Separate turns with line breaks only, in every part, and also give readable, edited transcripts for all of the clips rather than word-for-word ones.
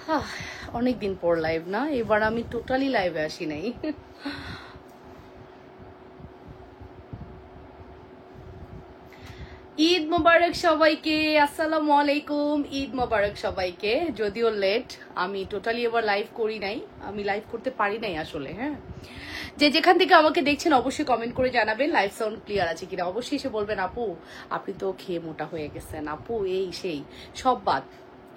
হাহ, অনেকদিন পর লাইভ না, এবার আমি টোটালি লাইভে আসি নাই। ঈদ মোবারক সবাইকে, আসসালামু আলাইকুম। ঈদ মোবারক সবাইকে। যদিও লেট, আমি টোটালি এবার লাইভ করি নাই, আমি লাইভ করতে পারি নাই আসলে। হ্যাঁ, যে যেখান থেকে আমাকে দেখছেন অবশ্যই কমেন্ট করে জানাবেন লাইভ সাউন্ড ক্লিয়ার আছে কিনা। অবশ্যই এসে বলবেন আপু আপনি তো খেয়ে মোটা হয়ে গেছেন, আপু এই সেই সব বাদ।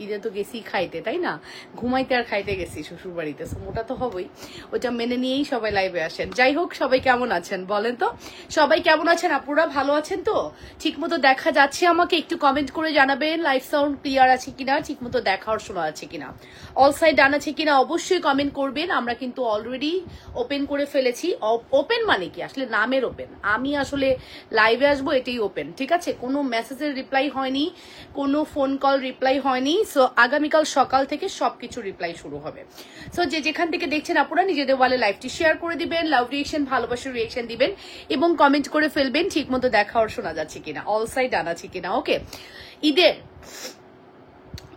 ঈদে তো গেছি খাইতে, তাই না? ঘুমাইতে আর খাইতে গেছি শ্বশুর বাড়িতে, মোটা তো হবই। ওটা মেনে নিয়েই সবাই লাইভে আসেন। যাই হোক, সবাই কেমন আছেন বলেন তো? সবাই কেমন আছেন? আপুরা ভালো আছেন তো? ঠিক মতো দেখা যাচ্ছে আমাকে? একটু কমেন্ট করে জানাবেন লাইভ সাউন্ড ক্লিয়ার আছে কিনা, ঠিক মতো দেখা আর শোনা আছে কিনা, অল সাইড ডান আছে কিনা অবশ্যই কমেন্ট করবেন। আমরা কিন্তু অলরেডি ওপেন করে ফেলেছি। ওপেন মানে কি, আসলে নামের ওপেন। আমি আসলে লাইভে আসবো এটাই ওপেন, ঠিক আছে? কোনো মেসেজের রিপ্লাই হয়নি, কোনো ফোন কল রিপ্লাই হয়নি। সো আগামীকাল সকাল থেকে সবকিছু রিপ্লাই শুরু হবে। সো যে যেখান থেকে দেখছেন আপনারা নিজেদের ওয়ালে লাইভটি শেয়ার করে দিবেন, লাভ রিয়েকশন ভালোবাসার রিয়েকশন দিবেন এবং কমেন্ট করে ফেলবেন ঠিক মতো দেখা আর শোনা যাচ্ছে কিনা, অল সাইড ডান আছে কিনা। ওকে, ঈদের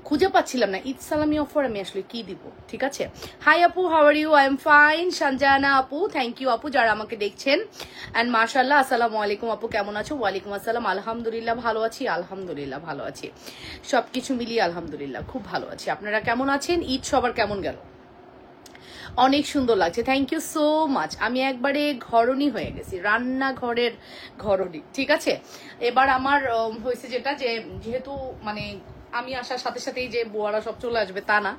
খুঁজে পাচ্ছিলাম না ঈদ সালামি অফার আমি আসলে কি দিব, ঠিক আছে? হাই আপু, how are you? I am fine. Sanjana আপু, থ্যাংক ইউ আপু যারা আমাকে দেখছেন। অ্যান্ড মাশাআল্লাহ, আসসালামু আলাইকুম আপু, কেমন আছো? ওয়ালাইকুম আসসালাম, আলহামদুলিল্লাহ ভালো আছি, আলহামদুলিল্লাহ ভালো আছি, সবকিছু মিলিয়ে আলহামদুলিল্লাহ খুব ভালো আছি। আপনারা কেমন আছেন? ঈদ সবার কেমন গেল? অনেক সুন্দর লাগছে, থ্যাংক ইউ সো মাচ। আমি একবারে ঘরণী হয়ে গেছি, রান্নাঘরের ঘরণী, ঠিক আছে? এবার আমার হয়েছে যেটা, যে যেহেতু মানে আমি আসার সাথে সাথেই যে বুয়ারা সব চলে আসবে তা না,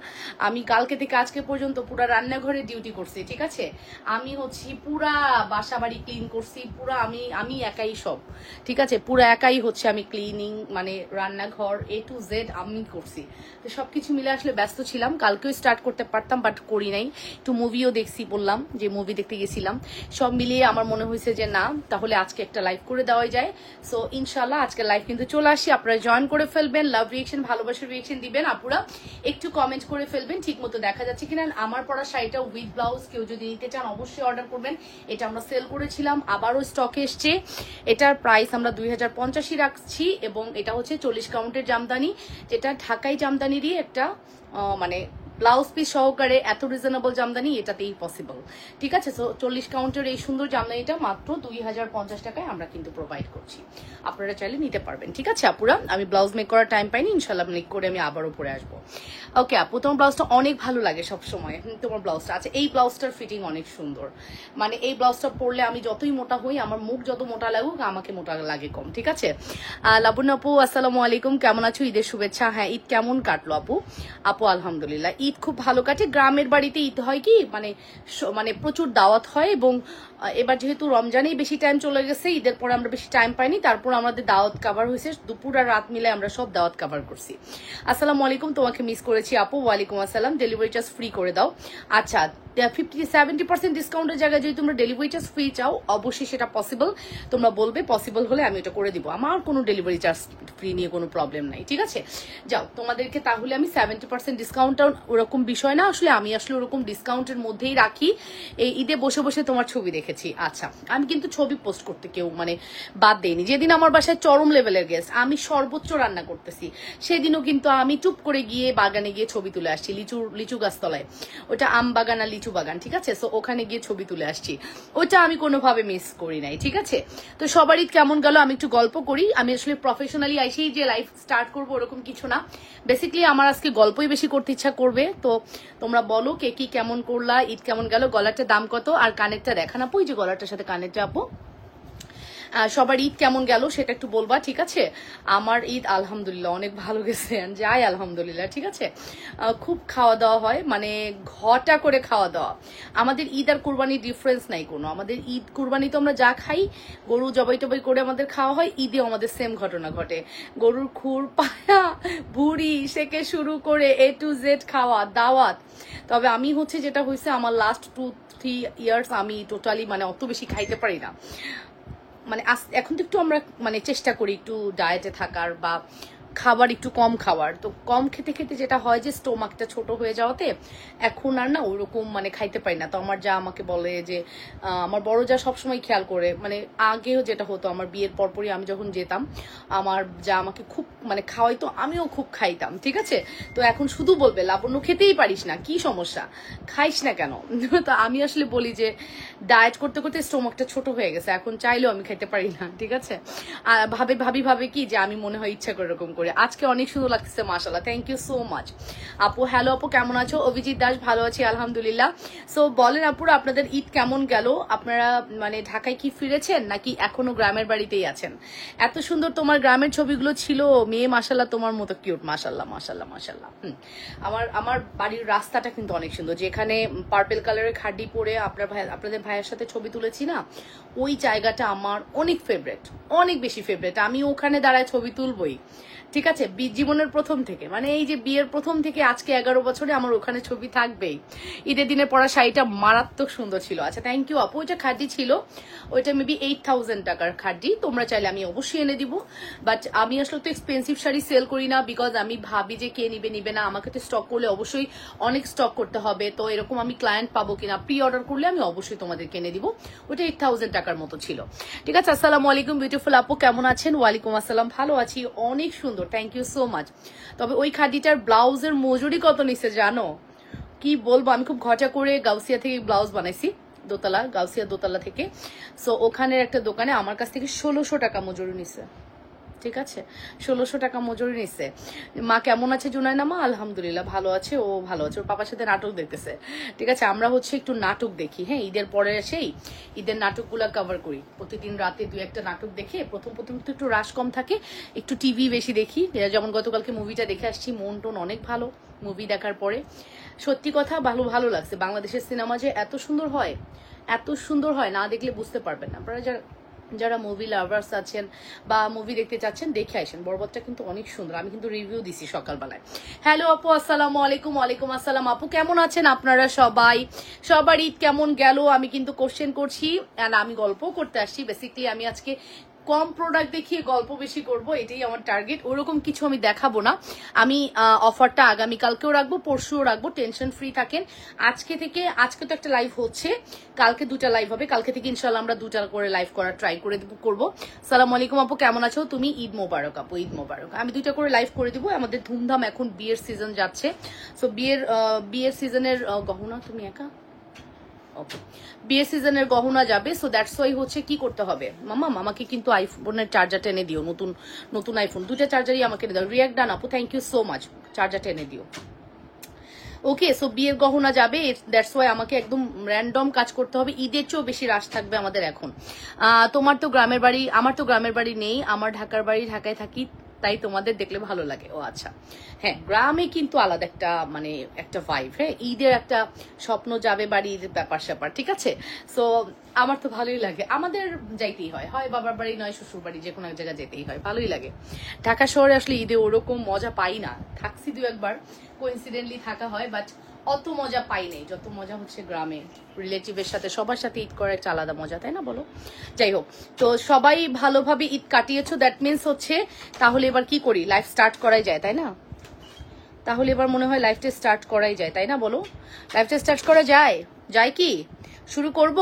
আমি কালকে থেকে আজকে পর্যন্ত পুরা রান্নাঘরে ডিউটি করছি, ঠিক আছে? আমি হচ্ছি পুরা বাসা বাড়ি ক্লিন করছি, পুরা আমি আমি একাই সব, ঠিক আছে? পুরা একাই হচ্ছে আমি ক্লিনিং, মানে রান্নাঘর এ টু জেড আমি করছি। তো সবকিছু মিলে আসলে ব্যস্ত ছিলাম। কালকেও স্টার্ট করতে পারতাম বাট করি নাই। একটু মুভিও দেখছি, বললাম যে মুভি দেখতে গেছিলাম। সব মিলিয়ে আমার মনে হয়েছে যে না, তাহলে আজকে একটা লাইভ করে দেওয়াই যায়। সো ইনশাল্লাহ আজকে লাইভ কিন্তু চলে আসি, আপনারা জয়েন করে ফেলবেন, লাভ রিয়েকশন ভালোবাসার রিয়েকশন দিবেন। আপুরা একটু কমেন্ট করে ফেলবেন ঠিক মতো দেখা যাচ্ছে কিনা। আমার পরা শাড়িটা উইথ ব্লাউজ কেউ যদি নিতে চান অবশ্যই অর্ডার করবেন। এটা আমরা সেল করেছিলাম, আবারও স্টকে এসছে। এটার প্রাইস আমরা 2050 রাখছি এবং এটা হচ্ছে 40 কাউন্টের জামদানি, যেটা ঢাকাই জামদানিরই একটা মানে ব্লাউজ পিস সহকারে এত রিজনেবল জামদানি এটাতেই পসিবল, ঠিক আছে? সো 40 কাউন্টের এই সুন্দর জামদানিটা মাত্র 2050 টাকায় আমরা কিন্তু প্রোভাইড করছি। আপনারা চাইলে নিতে পারবেন, ঠিক আছে আপুরা? আমি ব্লাউজ মেক করার টাইম পাইনি, ইনশাল্লাহ মেক করে আমি আবারও পরে আসবো। ওকে আপু, তোমার ব্লাউজটা অনেক ভালো লাগে সবসময়। তোমার ব্লাউজটা আছে, এই ব্লাউজটার ফিটিং অনেক সুন্দর। মানে এই ব্লাউজটা পরলে আমি যতই মোটা হই, আমার মুখ যত মোটা লাগুক আমাকে মোটা লাগে কম, ঠিক আছে? লাবণ্য আপু, আসসালামু আলাইকুম, কেমন আছো? ঈদের শুভেচ্ছা। হ্যাঁ, ঈদ কেমন কাটলো আপু? আপু আলহামদুলিল্লাহ, ঈদ খুব ভালো কাটে। গ্রামের বাড়িতে ঈদ হয় কি, মানে মানে প্রচুর দাওয়াত হয় এবং এবার যেহেতু রমজানেই বেশি টাইম চলে গেছে, ঈদের পরে আমরা বেশি টাইম পাইনি, তারপর আমাদের দাওয়াত কাভার হয়েছে, দুপুর আর রাত মিলে আমরা সব দাওয়াত কাভার করছি। আসসালামু আলাইকুম, তোমাকে মিস করেছি আপু। ওয়ালাইকুম আসসালাম, ডেলিভারি চার্জ ফ্রি করে দাও। আচ্ছা, 50-70% ডিসকাউন্টের জায়গায় যদি তোমরা ডেলিভারি চার্জ ফ্রি চাও অবশ্যই সেটা পসিবল, তোমরা বলবে, পসিবল হলে আমি এটা করে দিব। আমার কোনো ডেলিভারি চার্জ ফ্রি নিয়ে কোনো প্রবলেম নাই, ঠিক আছে? যাও, তোমাদেরকে তাহলে আমি 70% ডিসকাউন্টটা ওরকম বিষয় না, আসলে আমি আসলে ওরকম ডিসকাউন্টের মধ্যেই রাখি। এই ঈদে বসে বসে তোমার ছবি দেখেছি। আচ্ছা, আমি কিন্তু ছবি পোস্ট করতে কেউ মানে বাদ দেয়নি। যেদিন আমার বাসায় চরম লেভেলের গেস্ট, আমি সর্বোচ্চ রান্না করতেছি, সেদিনও কিন্তু আমি চুপ করে গিয়ে বাগানে গিয়ে ছবি তুলে আসছি। লিচু গাছতলায়, ওটা আম বাগান আর লিচু বাগান, ঠিক আছে? সো ওখানে গিয়ে ছবি তুলে আসছি, ওটা আমি কোনোভাবে মিস করি নাই, ঠিক আছে? তো সবার ঈদ কেমন গেল আমি একটু গল্প করি। আমি আসলে প্রফেশনালি আইসেই যে লাইফ স্টার্ট করবো ওরকম কিছু না, বেসিক্যালি আমার আজকে গল্পই বেশি করতে ইচ্ছা করবে। তো তোমরা বলো কে কি কেমন করলা, ঈদ কেমন গেল, গলাটার দাম কত, আর কানেরটা দেখান আপু, যে গলাটার সাথে কানেরটা আপু। সবার ঈদ কেমন গেল সেটা একটু বলবা, ঠিক আছে? আমার ঈদ আলহামদুলিল্লাহ অনেক ভালো গেছে, যাই আলহামদুলিল্লাহ, ঠিক আছে? খুব খাওয়া দাওয়া হয়, মানে ঘটা করে খাওয়া দাওয়া। আমাদের ঈদ আর কুরবানির ডিফারেন্স নাই কোনো। আমাদের ঈদ কুরবানি তো আমরা যা খাই, গরু জবাই টবাই করে আমাদের খাওয়া হয়, ঈদেও আমাদের সেম ঘটনা ঘটে। গরুর খুর, পায়া, ভুড়ি থেকে শুরু করে এ টু জেড খাওয়া দাওয়াত। তবে আমি হচ্ছে যেটা হয়েছে, আমার লাস্ট 2-3 ইয়ার্স আমি টোটালি মানে অত বেশি খাইতে পারি না। মানে এখন তো একটু আমরা মানে চেষ্টা করি একটু ডায়েটে থাকার বা খাবার একটু কম খাওয়ার, তো কম খেতে খেতে যেটা হয় যে স্টোমাকটা ছোট হয়ে যাওয়াতে এখন আর না ওইরকম মানে খাইতে পারি না। তো আমার যা আমাকে বলে যে আমার বড় যা সবসময় খেয়াল করে, মানে আগেও যেটা হতো আমার বিয়ের পরপরই আমি যখন যেতাম আমার যা আমাকে খুব মানে খাওয়াইতো, আমিও খুব খাইতাম, ঠিক আছে। তো এখন শুধু বলবে লাবণ্য খেতেই পারিস না, কি সমস্যা, খাইস না কেন? তো আমি আসলে বলি যে ডায়েট করতে করতে স্টোমাকটা ছোট হয়ে গেছে, এখন চাইলেও আমি খেতে পারি না, ঠিক আছে। আর ভাবে কি যে আমি মনে হয় ইচ্ছা করে এরকম করে। আজকে অনেক সুন্দর লাগতেছে মাশাআল্লাহ, থ্যাংক ইউ সো মাচ আপু। হ্যালো আপু, কেমন আছো? অভিজিৎ দাস, ভালো আছি আলহামদুলিল্লাহ। সো বলেন আপুরা, আপনাদের ঈদ কেমন গেল? আপনারা মানে ঢাকায় কি ফিরেছেন নাকি এখনো গ্রামের বাড়িতেই আছেন? এত সুন্দর তোমার গ্রামের ছবিগুলো ছিল, মেয়ে মাশাআল্লাহ তোমার মতো কিউট, মাশাআল্লাহ মাশাআল্লাহ মাশাআল্লাহ। আমার বাড়ির রাস্তাটা কিন্তু অনেক সুন্দর, যেখানে পার্পল কালারের খাডি পরে আপনাদের ভাইয়ের সাথে ছবি তুলেছি না, ওই জায়গাটা আমার অনেক ফেভারিট, অনেক বেশি ফেভারিট। আমি ওখানে দাঁড়ায় ছবি তুলবই, ঠিক আছে, জীবনের প্রথম থেকে, মানে এই যে বিয়ের প্রথম থেকে আজকে 11 বছরে আমার ওখানে ছবি থাকবেই। ঈদের দিনে পরা শাড়িটা মারাত্মক সুন্দর ছিল। আচ্ছা থ্যাংক ইউ আপু। ওইটা খাড্ডি ছিল, ওইটা মেবি 8000 টাকার খাড্ডি, তোমরা চাইলে আমি অবশ্যই এনে দিব। বাট আমি আসলে তো এক্সপেন্সিভ শাড়ি সেল করি না, বিকজ আমি ভাবি যে কে নিবে না, আমাকে তো স্টক করলে অবশ্যই অনেক স্টক করতে হবে, তো এরকম আমি ক্লায়েন্ট পাবো কিনা, প্রি অর্ডার করলে আমি অবশ্যই তোমাদেরকে এনে দিব। ওইটা 8000 টাকার মতো ছিল, ঠিক আছে। আসসালামু আলাইকুম বিউটিফুল আপু, কেমন আছেন? ওয়ালাইকুম আসসালাম, ভালো আছি, অনেক সুন্দর, থ্যাংক ইউ সো মাচ। তবে ওই খাদিটার ব্লাউজের মজুরি কত নিচ্ছে জানো? কি বলবো, আমি খুব ঘটা করে গাউসিয়া থেকে ব্লাউজ বানাইছি, দোতলা, গাউসিয়া দোতলা থেকে। সো ওখানের একটা দোকানে আমার কাছ থেকে 1600 টাকা মজুরি নিছে, ঠিক আছে, 1600 টাকা মজুরি নিচ্ছে। মা কেমন আছে জুনায়না মা? আলহামদুলিল্লাহ ভালো আছে, ও ভালো আছে, ওর পাপার সাথে নাটক দেখতেছে, ঠিক আছে। আমরা হচ্ছে একটু নাটক দেখি, হ্যাঁ, ঈদের পরে সেই ঈদের নাটকগুলা কভার করি, প্রতিদিন রাতে 2-1টা নাটক দেখে প্রথম তো একটু রাশ কম থাকে, একটু টিভি বেশি দেখি। যেমন গতকালকে মুভিটা দেখে আসছি, মন টোন অনেক ভালো মুভি দেখার পরে, সত্যি কথা ভালো লাগছে। বাংলাদেশের সিনেমা যে এত সুন্দর হয়, এত সুন্দর হয়, না দেখলে বুঝতে পারবেন না। আপনারা যারা মুভি লাভার্স আছেন বা মুভি দেখতে চাচ্ছেন দেখে আসেন, বরবাদটা কিন্তু অনেক সুন্দর, আমি কিন্তু রিভিউ দিছি সকালবেলায়। হ্যালো আপু, আসসালামু আলাইকুম। ওয়ালাইকুম আসসালাম আপু, কেমন আছেন আপনারা সবাই? সবার ঈদ কেমন গেল আমি কিন্তু কোশ্চেন করছি, অ্যান্ড আমি গল্প করতে আসছি। বেসিকলি আমি আজকে কম প্রোডাক্ট দেখিয়ে গল্প বেশি করব, এটাই আমার টার্গেট। ওরকম কিছু আমি দেখাবো না, আমি অফারটা আগামীকালকেও রাখবো, পরশুও রাখবো, টেনশন ফ্রি থাকেন। আজকে তো একটা লাইভ হচ্ছে, কালকে 2টা লাইভ হবে, কালকে থেকে ইনশাল্লাহ আমরা 2টা করে লাইভ করার ট্রাই করবো। সালাম আলাইকুম আপু, কেমন আছো তুমি? ঈদ মোবারক আপু, ঈদ মোবারক। আমি 2টা করে লাইভ করে দিব, আমাদের ধুমধাম এখন বিয়ের সিজন যাচ্ছে। সো বিয়ের সিজনের গহনা, তুমি একা বিয়ে সিজনের গহনা যাবে। সো দ্যাটস ওয়াই হচ্ছে কি করতে হবে, মামাকে কিন্তু আইফোনের চার্জারটা এনে দিও, নতুন আইফোন 2টা চার্জারই আমাকে এনে দাও। রিয়াক্ট ডান আপু, থ্যাংক ইউ সো মাচ, চার্জারটা এনে দিও। ওকে, সো বিয়ের গহনা যাবে, দ্যাটস ওয়াই আমাকে একদম র্যান্ডম কাজ করতে হবে। ঈদের চেয়েও বেশি রাশ থাকবে আমাদের এখন। তোমার তো গ্রামের বাড়ি, আমার তো গ্রামের বাড়ি নেই, আমার ঢাকার বাড়ি, ঢাকায় থাকি, তাই তোমাদের দেখলে ভালো লাগে। ও আচ্ছা, হ্যাঁ, গ্রামে কিন্তু আলাদা একটা মানে একটা ভাইব, হ্যাঁ, ঈদের একটা স্বপ্ন যাবে বাড়ির ব্যাপার স্যাপার, ঠিক আছে। সো আমার তো ভালোই লাগে, আমাদের যাইতেই হয় বাবার বাড়ি নয় শ্বশুর বাড়ি, যে কোনো এক জায়গায় যেতেই হয়, ভালোই লাগে। ঢাকা শহরে আসলে ঈদে ওরকম মজা পাই না, থাকছি 2-1বার কোইন্সিডেন্টলি থাকা হয়, বাট অত মজা পাই নাই যত মজা হচ্ছে গ্রামে, রিলেটিভের সাথে সবার সাথে ঈদ করার একটা আলাদা মজা, তাই না বলো? যাই হোক, তো সবাই ভালোভাবে ঈদ কাটিয়েছো, দ্যাট মিনস হচ্ছে তাহলে এবার কি করি, লাইফ স্টার্ট করাই যায়, তাই না? তাহলে এবার মনে হয় লাইফটা স্টার্ট করাই যায়, তাই না বলো? লাইফটা স্টার্ট করা যায় কি? শুরু করব?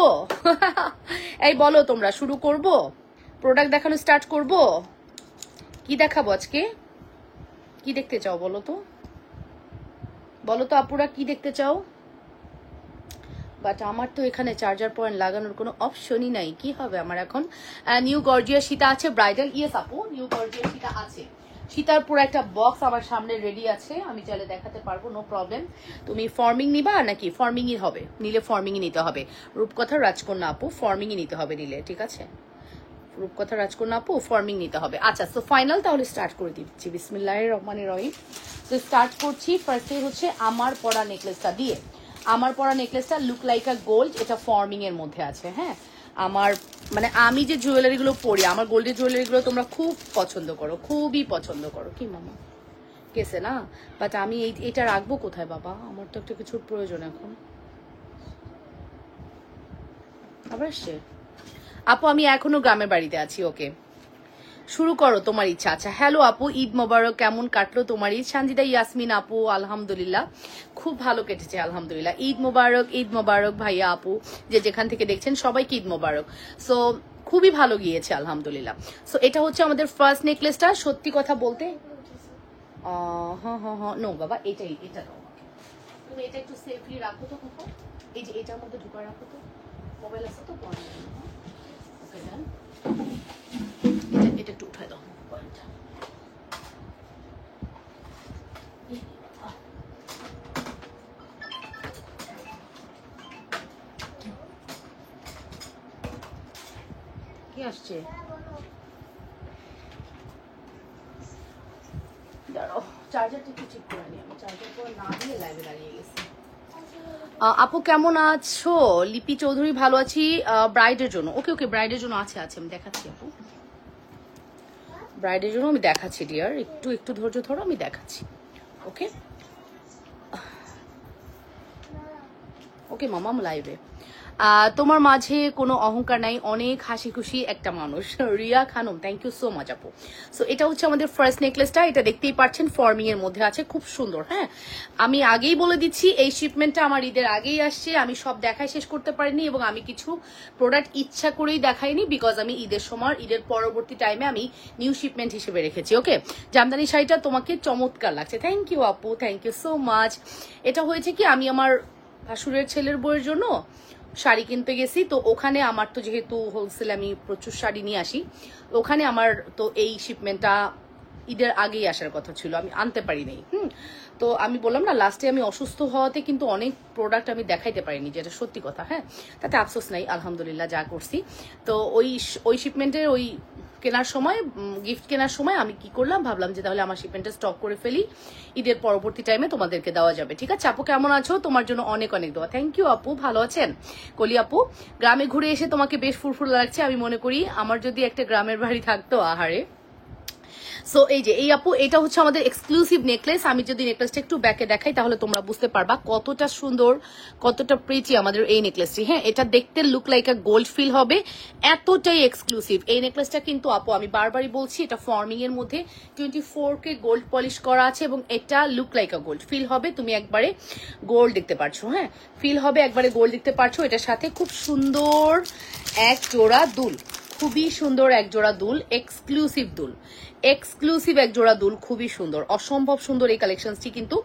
এই বলো তোমরা, শুরু করব? প্রোডাক্ট দেখানো স্টার্ট করব? কি দেখাবো আজকে? কি দেখতে চাও বলো তো আপুরা, কি দেখতে চাও? বাট আমার তো এখানে চার্জার পয়েন্ট লাগানোর কোনো অপশনই নাই, কি হবে আমার এখন? নিউ গর্জিয়া সীতা আছে ব্রাইডাল, ইয়েস আপু, নিউ গর্জিয়া সীতা আছে। সীতার পুরো একটা বক্স আমার সামনে রেডি আছে, আমি চাইলে দেখাতে পারবো, নো প্রবলেম। তুমি ফর্মিং নিবা নাকি? ফর্মিংই হবে, নিলে ফর্মিংই নিতে হবে। রূপকথা রাজকন্যা আপু, ফর্মিংই নিতে হবে নিলে, ঠিক আছে। রূপকথা রাজকন্যা আপু, ফর্মিং নিতে হবে। আচ্ছা, সো ফাইনাল তাহলে স্টার্ট করে দিচ্ছি, বিসমিল্লাহির রহমানির রহিম। তো স্টার্ট করছি ফার্স্টে হচ্ছে আমার পরা নেকলেসটা দিয়ে। আমার পরা নেকলেসটা লুক লাইক আ গোল্ড, এটা ফর্মিং এর মধ্যে আছে, হ্যাঁ। আমার মানে আমি যে জুয়েলারিগুলো পরি, আমার গোল্ডের জুয়েলারিগুলো তোমরা খুব পছন্দ করো, খুবই পছন্দ করো, কি মামা কেসে না? বাট আমি এটা রাখবো কোথায় বাবা? আমার তো একটা কিছুর প্রয়োজন এখন। আবার সে আপু, আমি এখনো গ্রামের বাড়িতে আছি। ওকে, শুরু করো তোমার ইচ্ছা। আচ্ছা, হ্যালো আপু, ঈদ মোবারক, কেমন কাটলো তোমার ঈদ? সানজিদা ইয়াসমিন আপু, আলহামদুলিল্লাহ খুব ভালো কেটেছে আলহামদুলিল্লাহ। ঈদ মোবারক, ঈদ মোবারক ভাইয়া আপু, যে যেখান থেকে দেখছেন সবাইকে ঈদ মোবারক। সো খুবই ভালো গিয়েছে আলহামদুলিল্লাহ। সো এটা হচ্ছে আমাদের ফার্স্ট নেকলেসটা। সত্যি কথা বলতে হ্যাঁ হ্যাঁ হ্যাঁ, নো বাবা, এটা দাও আমাকে। তুমি এটা একটু সেফলি রাখো তো কোথাও, এই যে এটার মধ্যে ঢুকা রাখো তো, মোবাইল আছে তো পয়েন্ট। ওকে ডান, এটা একটু উঠাই দাও পয়েন্টটা। কি আসছে? দাঁড়াও, চার্জারটা একটু ঠিক করে নিই। আমি চার্জার করে না দিয়ে লাইভে দাঁড়িয়ে গেছি। আপু কেমন আছো? লিপি চৌধুরী, ভালো আছি। ব্রাইডের জন্য, ওকে ওকে, ব্রাইডের জন্য আছে আমি দেখাচ্ছি আপু। ব্রাইডের জন্য আমি দেখাচ্ছি ডিয়ার, একটু ধৈর্য ধরো, আমি দেখাচ্ছি। ওকে ওকে মামা, লাইভে। তোমার মাঝে কোনো অহংকার নাই, অনেক হাসি খুশি একটা মানুষ। Riya Khanam, thank you so much আপু। সো এটা হচ্ছে আমাদের ফার্স্ট নেকলেসটা। এটা দেখতেই পাচ্ছেন ফর্মিং এর মধ্যে আছে, খুব সুন্দর। হ্যাঁ, আমি আগেই বলে দিচ্ছি এই শিপমেন্টটা আমার ঈদের আগেই আসছে। আমি সব দেখাই শেষ করতে পারিনি এবং আমি কিছু প্রোডাক্ট ইচ্ছা করেই দেখাইনি, বিকজ আমি ঈদের সময়, ঈদের পরবর্তী টাইমে আমি নিউ শিপমেন্ট হিসেবে রেখেছি। ওকে, জামদানি শাড়িটা তোমাকে চমৎকার লাগছে, থ্যাংক ইউ আপু, থ্যাংক ইউ সো মাচ। এটা হয়েছে কি, আমি আমার ভাসুরের ছেলের বউয়ের জন্য শাড়ি কিনতে গেছি, তো ওখানে আমার তো যেহেতু হোলসেল আমি প্রচুর শাড়ি নিয়ে আসি, ওখানে আমার তো এই শিপমেন্টটা ঈদের আগেই আসার কথা ছিল, আমি আনতে পারিনি। তো আমি বললাম না, লাস্টে আমি অসুস্থ হওয়াতে কিন্তু অনেক প্রোডাক্ট আমি দেখাইতে পারিনি, যেটা সত্যি কথা। হ্যাঁ, তাতে আফসোস নাই, আলহামদুলিল্লাহ যা করছি। তো ওই শিপমেন্টের ওই কেনার সময়, গিফট কেনার সময় আমি কি করলাম, ভাবলাম যে তাহলে আমার শিপমেন্টটা স্টক করে ফেলি, ঈদের পরবর্তী টাইমে তোমাদেরকে দেওয়া যাবে। ঠিক আছে আপু, কেমন আছো? তোমার জন্য অনেক অনেক দোয়া। থ্যাংক ইউ আপু, ভালো আছেন? কলি আপু, গ্রামে ঘুরে এসে তোমাকে বেশ ফুরফুর লাগছে। আমি মনে করি আমার যদি একটা গ্রামের বাড়ি থাকতো, আহারে। সো এই যে এই আপু, এটা হচ্ছে আমাদের এক্সক্লুসিভ নেকলেস। আমি যদি নেকলেসটা একটু ব্যাকে দেখাই তাহলে তোমরা বুঝতে পারবা কতটা সুন্দর, কতটা প্রিটি আমাদের এই নেকলেসটি। হ্যাঁ, এটা দেখতে look like a gold feel হবে, এতটাই এক্সক্লুসিভ এই নেকলেসটা। কিন্তু আপু আমি বারবারই বলছি, এটা ফর্মিং এর মধ্যে 24K গোল্ড পলিশ করা আছে এবং এটা look like a gold feel হবে। তুমি একবারে গোল্ড দেখতে পাচ্ছ, হ্যাঁ ফিল হবে, একবারে গোল্ড দেখতে পাচ্ছ। এটার সাথে খুব সুন্দর এক জোড়া দুল, খুবই সুন্দর এক জোড়া দুল, এক্সক্লুসিভ দুল, এক্সক্লুসিভ এক জোড়া দুল, খুবই সুন্দর, অসম্ভব সুন্দর। এই কালেকশনটি কিন্তু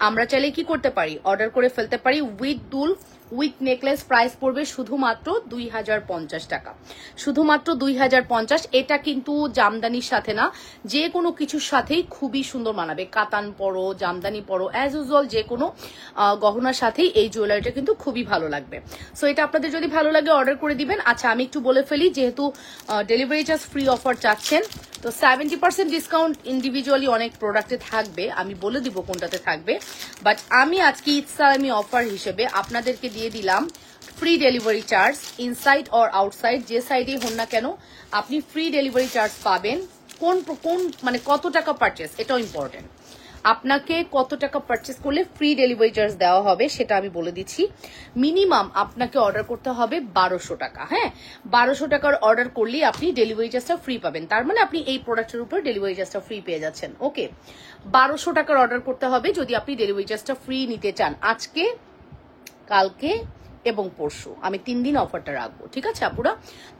আমরা চাইলে কি করতে পারি, অর্ডার করে ফেলতে পারি উইথ দুল, উইথ নেকলেস। প্রাইস পড়বে শুধুমাত্র 2050 টাকা, শুধুমাত্র 2050। এটা কিন্তু জামদানির সাথে না, যে কোনো কিছুর সাথেই খুবই সুন্দর মানাবে। কাতান পরো, জামদানি পরো, অ্যাজ ইউজুয়াল যে কোনো গহনার সাথেই এই জুয়েলারিটা কিন্তু খুবই ভালো লাগবে। সো এটা আপনাদের যদি ভালো লাগে অর্ডার করে দিবেন। আচ্ছা, আমি একটু বলে ফেলি, যেহেতু ডেলিভারি চার্জ ফ্রি অফার চাচ্ছেন, তো 70% ডিসকাউন্ট ইন্ডিভিজুয়ালি অনেক প্রোডাক্টে থাকবে, আমি বলে দিব কোনটাতে থাকবে। বাট আমি আজকে ঈদ সালামি অফার হিসেবে আপনাদেরকে দিয়ে দিলাম free delivery charge, inside or outside, যে সাইডেই হন না কেন আপনি ফ্রি ডেলিভারি চার্জ পাবেন। কোন মানে কত টাকা পারচেস, এটাও ইম্পর্টেন্ট। আপনাকে কত টাকা পারচেস করলে ফ্রি ডেলিভারি চার্জ দেওয়া হবে সেটা আমি বলে দিচ্ছি। মিনিমাম আপনাকে অর্ডার করতে হবে 1200 টাকা। হ্যাঁ, 1200 টাকার অর্ডার করলেই আপনি ডেলিভারি চার্জটা ফ্রি পাবেন। তার মানে আপনি এই প্রোডাক্টের উপর ডেলিভারি চার্জটা ফ্রি পেয়ে যাচ্ছেন। ওকে, 1200 টাকার অর্ডার করতে হবে যদি আপনি ডেলিভারি চার্জটা ফ্রি নিতে চান। আজকে, কালকে এবং পরশু আমি 3 দিন অফারটা রাখবো। ঠিক আছে আপুরা,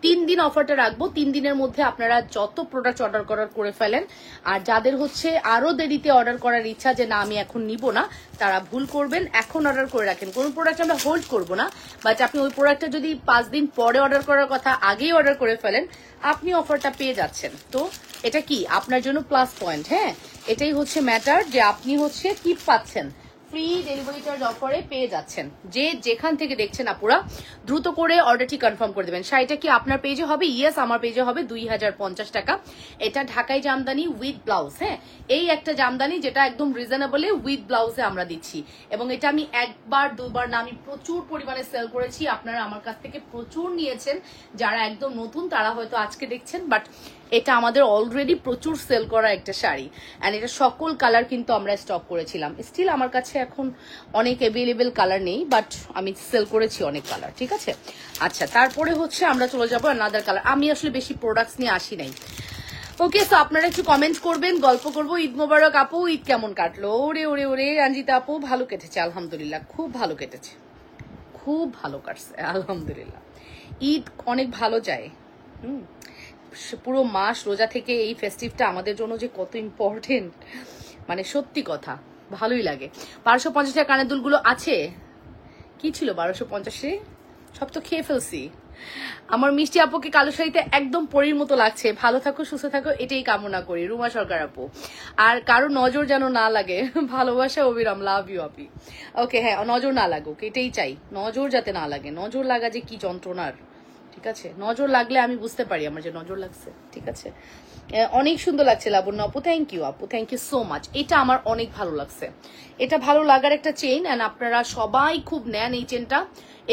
3 দিন অফারটা রাখবো। 3 দিনের মধ্যে আপনারা যত প্রোডাক্ট অর্ডার করার করে ফেলেন। আর যাদের হচ্ছে আরো দেরিতে অর্ডার করার ইচ্ছা, যে না আমি এখন নিব না, তারা ভুল করবেন, এখন অর্ডার করে রাখেন। কোন প্রোডাক্ট আমরা হোল্ড করবো না, বাট আপনি ওই প্রোডাক্টটা যদি 5 দিন পরে অর্ডার করার কথা আগেই অর্ডার করে ফেলেন, আপনি অফারটা পেয়ে যাচ্ছেন। তো এটা কি আপনার জন্য প্লাস পয়েন্ট। হ্যাঁ, এটাই হচ্ছে ম্যাটার, যে আপনি হচ্ছে কি পাচ্ছেন, ফ্রি ডেলিভারি চার্জ অফারে পেয়ে যাচ্ছেন। যে যেখান থেকে দেখছেন আপুরা, দ্রুত করে অর্ডারটি কনফার্ম করে দেবেন। শাড়িটা কি আপনার পেজে হবে? ইয়েস, আমার পেজে হবে 2050 টাকা। এটা ঢাকাই জামদানি উইথ ব্লাউজ। হ্যাঁ, এই একটা জামদানি যেটা একদম রিজনেবলে উইথ ব্লাউজে আমরা দিচ্ছি, এবং এটা আমি একবার দুবার না, আমি প্রচুর পরিমাণে সেল করেছি। আপনারা আমার কাছ থেকে প্রচুর নিয়েছেন, যারা একদম নতুন তারা হয়তো আজকে দেখছেন, বাট এটা আমাদের অলরেডি প্রচুর সেল করা একটা শাড়ি। অ্যান্ড এটা সকল কালার কিন্তু আমরা স্টক করেছিলাম। স্টিল আমার কাছে এখন অনেক অ্যাভেলেবেল কালার নেই, বাট আমি সেল করেছি অনেক কালার। ঠিক আছে, আচ্ছা তারপরে হচ্ছে আমরা চলে যাবো অ্যানাদার কালার। আমি আসলে বেশি প্রোডাক্টস নিয়ে আসি নাই, ওকে, সো আপনারা একটু কমেন্ট করবেন, গল্প করবো। ঈদ মোবারক আপু, ঈদ কেমন কাটলো? ওরে ওরে ওরে রঞ্জিতা আপু, ভালো কেটেছে আলহামদুলিল্লাহ, খুব ভালো কেটেছে, খুব ভালো কাটছে আলহামদুলিল্লাহ। ঈদ অনেক ভালো যায়। পুরো মাস রোজা থেকে এই ফেস্টিভটা আমাদের জন্য যে কত ইম্পর্টেন্ট, মানে সত্যি কথা ভালোই লাগে। 1250 টাকা কানের দুলগুলো আছে, কি ছিল 1250-এ? সব তো খেয়ে ফেলছি। আমার মিষ্টি আপুকে কালো শাড়িতে একদম পরীর মতো লাগছে। ভালো থাকো, সুস্থ থাকো, এটাই কামনা করি। রুমা সরকার আপু, আর কারো নজর যেন না লাগে। ভালোবাসা অবিরাম, লাভ ইউ আপি। ওকে, হ্যাঁ, নজর না লাগুক, এটাই চাই, নজর যাতে না লাগে। নজর লাগা যে কি যন্ত্রণার, ঠিক আছে? নজর লাগলে আমি বুঝতে পারি আমার যে নজর লাগছে, ঠিক আছে? অনেক সুন্দর লাগছে লাবণ্য আপু, থ্যাংক ইউ আপু, থ্যাংক ইউ সো মাচ। এটা আমার অনেক ভালো লাগছে, এটা ভালো লাগার একটা চেইন, অ্যান্ড আপনারা সবাই খুব নেন এই চেনটা।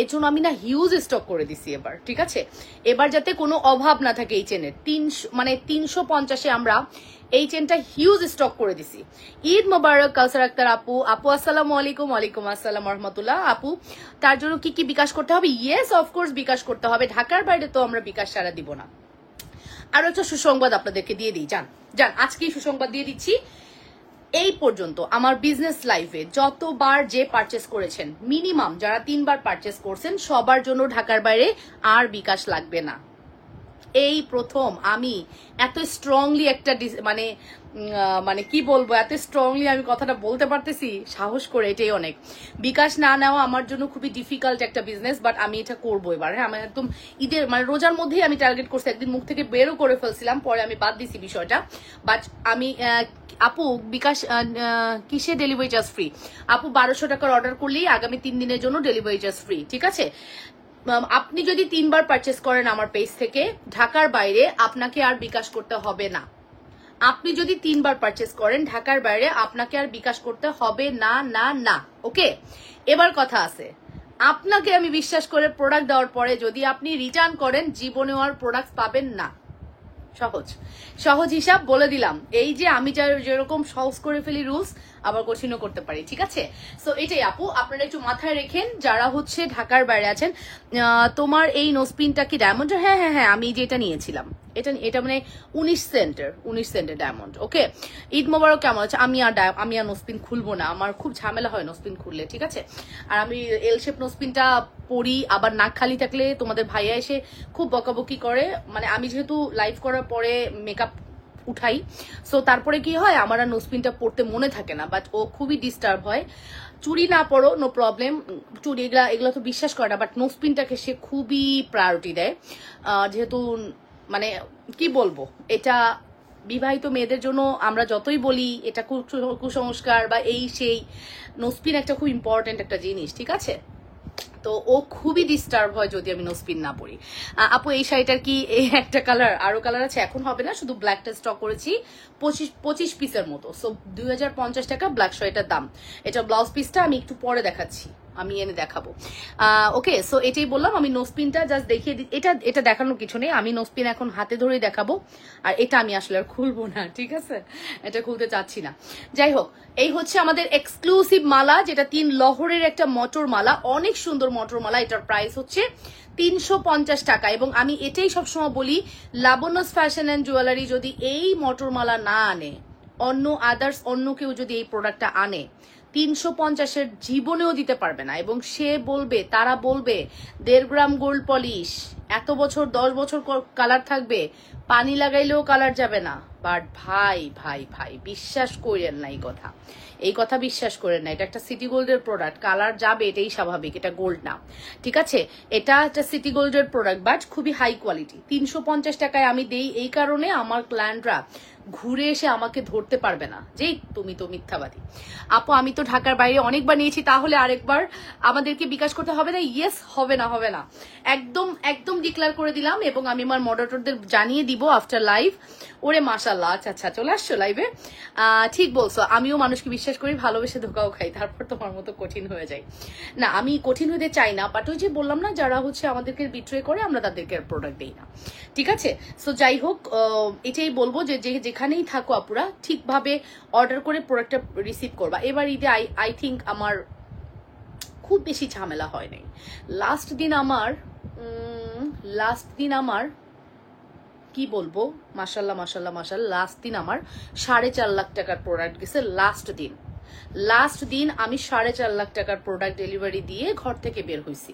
এর জন্য আমি না হিউজ স্টক করে দিছি এবার, ঠিক আছে? এবার যাতে কোনো অভাব না থাকে এই চেনের। 350-এ আমরা এই চেনটা হিউজ স্টক করে দিছি। ঈদ মোবারক কাউসার আক্তার আপু। আপু আসসালামু আলাইকুম। ওয়ালাইকুম আসসালাম রহমতুল্লাহ। আপু, তার জন্য কি কি বিকাশ করতে হবে? ইয়েস, অফকোর্স বিকাশ করতে হবে। ঢাকার বাইরে তো আমরা বিকাশ সারা দিব না। আরো একটা সুসংবাদ আপনাদেরকে দিয়ে দিই, যান যান, আজকেই সুসংবাদ দিয়ে দিচ্ছি। এই পর্যন্ত আমার বিজনেস লাইফে যতবার যে পারচেস করেছেন, মিনিমাম যারা 3বার পারচেস করছেন, সবার জন্য ঢাকার বাইরে আর বিকাশ লাগবে না। এই প্রথম আমি এত স্ট্রংলি একটা মানে মানে কি বলবো, এত স্ট্রংলি আমি কথাটা বলতে পারতেছি সাহস করে, এটাই অনেক। বিকাশ না নেওয়া আমার জন্য খুবই ডিফিকাল্ট একটা বিজনেস, বাট আমি এটা করবো এবার। হ্যাঁ, আমি একদম ঈদের মানে রোজার মধ্যেই আমি টার্গেট করছি, একদিন মুখ থেকে বেরও করে ফেলছিলাম, পরে আমি বাদ দিছি বিষয়টা। বাট আমি আপু বিকাশ কিসে ডেলিভারি চার্জ ফ্রি? আপু 1200 টাকার অর্ডার করলেই আগামী 3 দিনের জন্য ডেলিভারি চার্জ ফ্রি, ঠিক আছে? আপনি যদি 3বার পারচেস করেন আমার পেজ থেকে, ঢাকার বাইরে আপনাকে আর বিকাশ করতে হবে না। আপনি যদি 3বার পারচেস করেন ঢাকার বাইরে, আপনাকে আর বিকাশ করতে হবে না, না না। ওকে, এবার কথা আছে, আপনাকে আমি বিশ্বাস করে প্রোডাক্ট দেওয়ার পরে যদি আপনি রিটার্ন করেন, জীবনেও আর প্রোডাক্ট পাবেন না। সহজ সহজ হিসাব বলে দিলাম। এই যে আমি যেরকম সহজ করে ফেলি রুলস, আবার কঠিনও করতে পারি, ঠিক আছে? সো এটাই আপু, আপনারা একটু মাথায় রেখেন যারা হচ্ছে ঢাকার বাইরে আছেন। তোমার এই নোসপিনটা কি ডায়মন্ড? হ্যাঁ হ্যাঁ হ্যাঁ, আমি যেটা নিয়েছিলাম এটা মানে 19 সেন্টের ডায়মন্ড। ওকে, ঈদ মোবারক কেমন আছে? আমি আর নোসপিন খুলবো না, আমার খুব ঝামেলা হয় নোসপিন খুললে, ঠিক আছে? আর আমি এল শেপ নোসপিনটা পরি, আবার নাক খালি থাকলে তোমাদের ভাইয়া এসে খুব বকাবকি করে। মানে আমি যেহেতু লাইভ করার পরে মেকআপ উঠাই, সো তারপরে কি হয়, আমার আর নোসপিনটা পড়তে মনে থাকে না, বাট ও খুবই ডিস্টার্ব হয়। চুড়ি না পড়ো, নো প্রবলেম, চুড়ি এগুলা তো বিশ্বাস করে না, বাট নোসপিনটাকে সে খুবই প্রায়োরিটি দেয়। যেহেতু মানে কি বলবো, এটা বিবাহিত মেয়েদের জন্য আমরা যতই বলি এটা কুসংস্কার বা এই সেই, নোসপিন একটা খুব ইম্পর্টেন্ট একটা জিনিস, ঠিক আছে? তো ও খুবই ডিস্টার্ব হয় যদি আমি নোসপিন না পরি। আপু এই শাড়িটার কি এই একটা কালার? আরো কালার আছে, এখন হবে না, শুধু ব্ল্যাকটা স্টক করেছি 25 পিসের মতো। সো 2050 টাকা ব্ল্যাক শাড়িটার দাম। এটা ব্লাউজ পিসটা আমি একটু পরে দেখাচ্ছি, আমি এনে দেখাবো। ওকে, সো এটাই বললাম, আমি নোসপিনটা জাস্ট দেখিয়ে দিই। এটা দেখানোর কিছু নেই, আমি নোসপিন এখন হাতে ধরেই দেখাবো। আর এটা আমি আসলে আর খুলবো না, ঠিক আছে? এটা খুলতে চাচ্ছি না। যাই হোক, এই হচ্ছে আমাদের এক্সক্লুসিভ মালা, যেটা 3 লহরের একটা মটর মালা, অনেক সুন্দর মটর মালা। এটার প্রাইস হচ্ছে 350 টাকা। এবং আমি এটাই সবসময় বলি, লাবণ্যস ফ্যাশন অ্যান্ড জুয়েলারি যদি এই মটর মালা না আনে, অন্য কেউ যদি এই প্রোডাক্টটা আনে, 350-এর জীবনেও দিতে পারবে না। এবং তারা বলবে 1.5 গ্রাম গোল্ড পলিশ, এত বছর 10 বছর কালার থাকবে, পানি লাগাইলেও কালার যাবে না। বাট ভাই ভাই ভাই বিশ্বাস করেন না এই কথা বিশ্বাস করেন না। এটা একটা সিটি গোল্ডের প্রোডাক্ট, কালার যাবে এটাই স্বাভাবিক, এটা গোল্ড না, ঠিক আছে? এটা একটা সিটি গোল্ডের প্রোডাক্ট, বাট খুবই হাই কোয়ালিটি। 350 টাকায় আমি দেই এই কারণে, আমার ক্লায়েন্টরা ঘুরে এসে আমাকে ধরতে পারবে না যে তুমি তো মিথ্যাবাদী। আপু আমি তো ঢাকার বাইরে অনেকবার নিয়েছি, তাহলে আরেকবার আমাদেরকে বিকাশ করতে হবে না? ইয়েস, হবে না, একদম একদম ডিক্লেয়ার করে দিলাম। এবং আমি আমার মডারেটরদের জানিয়ে দিব আফটার লাইভ। ওরে মাশাল্লাহ, আচ্ছা চলে আসছো লাইভে, ঠিক বলছো। আমিও মানুষকে বিশ্বাস করি, ভালোবেসে ধোকাও খাই, তারপর তোমার মতো কঠিন হয়ে যায়। না, আমি কঠিন হতে চাই না, বাট ওই যে বললাম না, যারা হচ্ছে আমাদেরকে বিট্রে করে, আমরা তাদেরকে প্রোডাক্ট দিই না, ঠিক আছে? সো যাই হোক, এটাই বলবো যে যেখানেই থাকো আপুরা, ঠিকভাবে অর্ডার করে প্রোডাক্টটা রিসিভ করবা। এবার ঈদে আই থিঙ্ক আমার খুব বেশি ঝামেলা হয় নাই। লাস্ট দিন আমার কি বলবো, মাশাল্লাহ মাশাল্লাহ মাশাল্লাহ। লাস্ট দিন আমার 4.5 লাখ টাকার প্রোডাক্ট গেছে। লাস্ট দিন আমি 4.5 লাখ টাকার প্রোডাক্ট ডেলিভারি দিয়ে ঘর থেকে বের হয়েছি।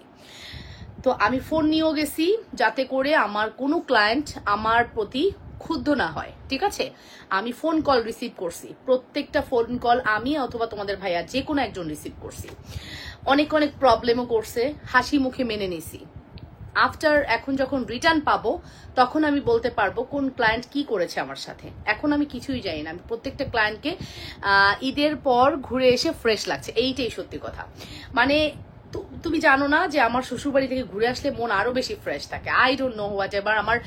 তো আমি ফোন নিয়েও গেছি যাতে করে আমার কোনো ক্লায়েন্ট আমার প্রতি ক্ষুব্ধ না হয়, ঠিক আছে। আমি ফোন কল রিসিভ করছি, প্রত্যেকটা ফোন কল আমি অথবা তোমাদের ভাইয়া যে কোনো একজন রিসিভ করছি। অনেক অনেক প্রবলেমও করছে, হাসি মুখে মেনে নিছি। আফটার এখন যখন রিটার্ন পাবো তখন আমি বলতে পারবো কোন ক্লায়েন্ট কি করেছে আমার সাথে। এখন আমি কিছুই জানি না, আমি প্রত্যেকটা ক্লায়েন্টকে ঈদের পর ঘুরে এসে ফ্রেশ লাগছে, এইটাই সত্যি কথা। মানে তুমি জানো না যে আমার শ্বশুরবাড়ি থেকে ঘুরে আসলে মন আরো বেশি ফ্রেশ থাকে। I don't know what ever, আমার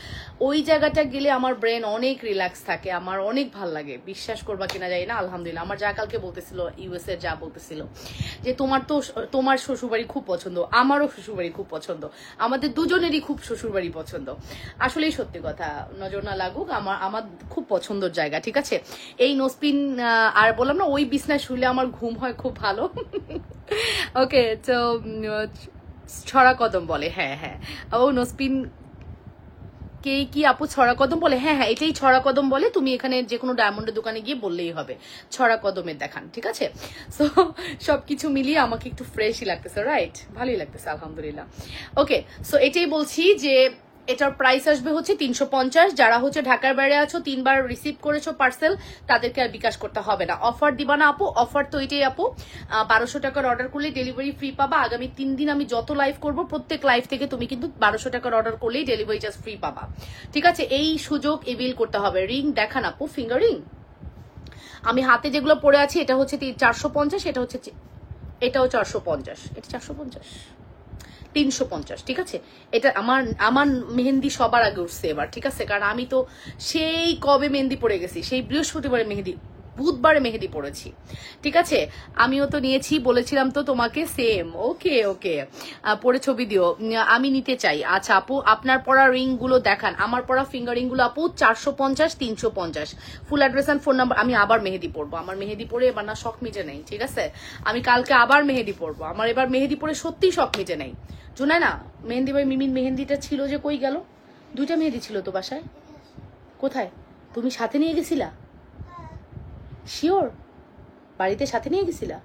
ওই জায়গাটা গেলে আমার ব্রেন অনেক রিল্যাক্স থাকে, আমার অনেক ভাল লাগে। বিশ্বাস করবা কিনা জানি না, আলহামদুলিল্লাহ। আমার যা কালকে বলতেছিল, ইউএস এর যা বলতেছিল যে তোমার শ্বশুরবাড়ি খুব পছন্দ, আমারও শ্বশুরবাড়ি খুব পছন্দ, আমাদের দুজনেরই খুব শ্বশুরবাড়ি পছন্দ। আসলেই সত্যি কথা, নজর না লাগুক, আমার খুব পছন্দের জায়গা, ঠিক আছে। এই নোসপিন আর বললাম না, ওই বিছনায় শুলে আমার ঘুম হয় খুব ভালো। ওকে, তো ছড়া কদম বলে, হ্যাঁ হ্যাঁ, ও নোসপিন কে কি আপু ছড়া কদম বলে? হ্যাঁ হ্যাঁ, এটাই ছড়া কদম বলে। তুমি এখানে যে কোনো ডায়মন্ডের দোকানে গিয়ে বললেই হবে ছড়া কদমের দেখান, ঠিক আছে। সো সবকিছু মিলিয়ে আমাকে একটু ফ্রেশই লাগতেছে, রাইট, ভালোই লাগতেছে আলহামদুলিল্লাহ। ওকে, সো এটাই বলছি যে এটার প্রাইস আসবে হচ্ছে 350। যারা হচ্ছে ঢাকার বাইরে আছো, 3বার রিসিভ করেছো পার্সেল, তাদেরকে আর বিকাশ করতে হবে না। অফার দিবা না আপু? অফার তো এটাই আপু, 1200 টাকার অর্ডার করলে ডেলিভারি ফ্রি পাবা। আগামী 3 দিন আমি যত লাইভ করব, প্রত্যেক লাইভ থেকে তুমি কিন্তু 1200 টাকার অর্ডার করলেই ডেলিভারি চার্জ ফ্রি পাবা, ঠিক আছে। এই সুযোগ এভিল করতে হবে। রিং দেখান আপু, ফিঙ্গার রিং। আমি হাতে যেগুলো পরে আছি এটা হচ্ছে 450, এটাও 450, এটা 450, 350, ঠিক আছে। এটা আমার মেহেন্দি সবার আগে উঠছে এবার, ঠিক আছে। কারণ আমি তো সেই কবে মেহেন্দি পড়ে গেছি, সেই বৃহস্পতিবারে বুধবারে মেহেদি পড়েছি, ঠিক আছে। আমিও তো নিয়েছি, বলেছিলাম তো তোমাকে, সেম। ওকে ওকে, পরে ছবি দিও, আমি নিতে চাই। আচ্ছা আপু, আপনার পরা রিং গুলো দেখান। আমার পরা ফিঙ্গার রিং গুলো আপু 450, 350। Full address and phone number. আমি আবার মেহেদি পড়বো, আমার মেহেদি পরে এবার না শখ মিটে নেই, ঠিক আছে। আমি কালকে আবার মেহেদি পড়বো, আমার এবার মেহেদি পরে সত্যি শখ মিটে নেই। জোনাই না, মেহেন্দি ভাই মিমিন মেহেন্দিটা ছিল যে কই গেল? 2টা মেহেদি ছিল তো বাসায়, কোথায়? তুমি সাথে নিয়ে গেছিলা? শিওর বাড়িতে সাথে নিয়ে গেছিলা?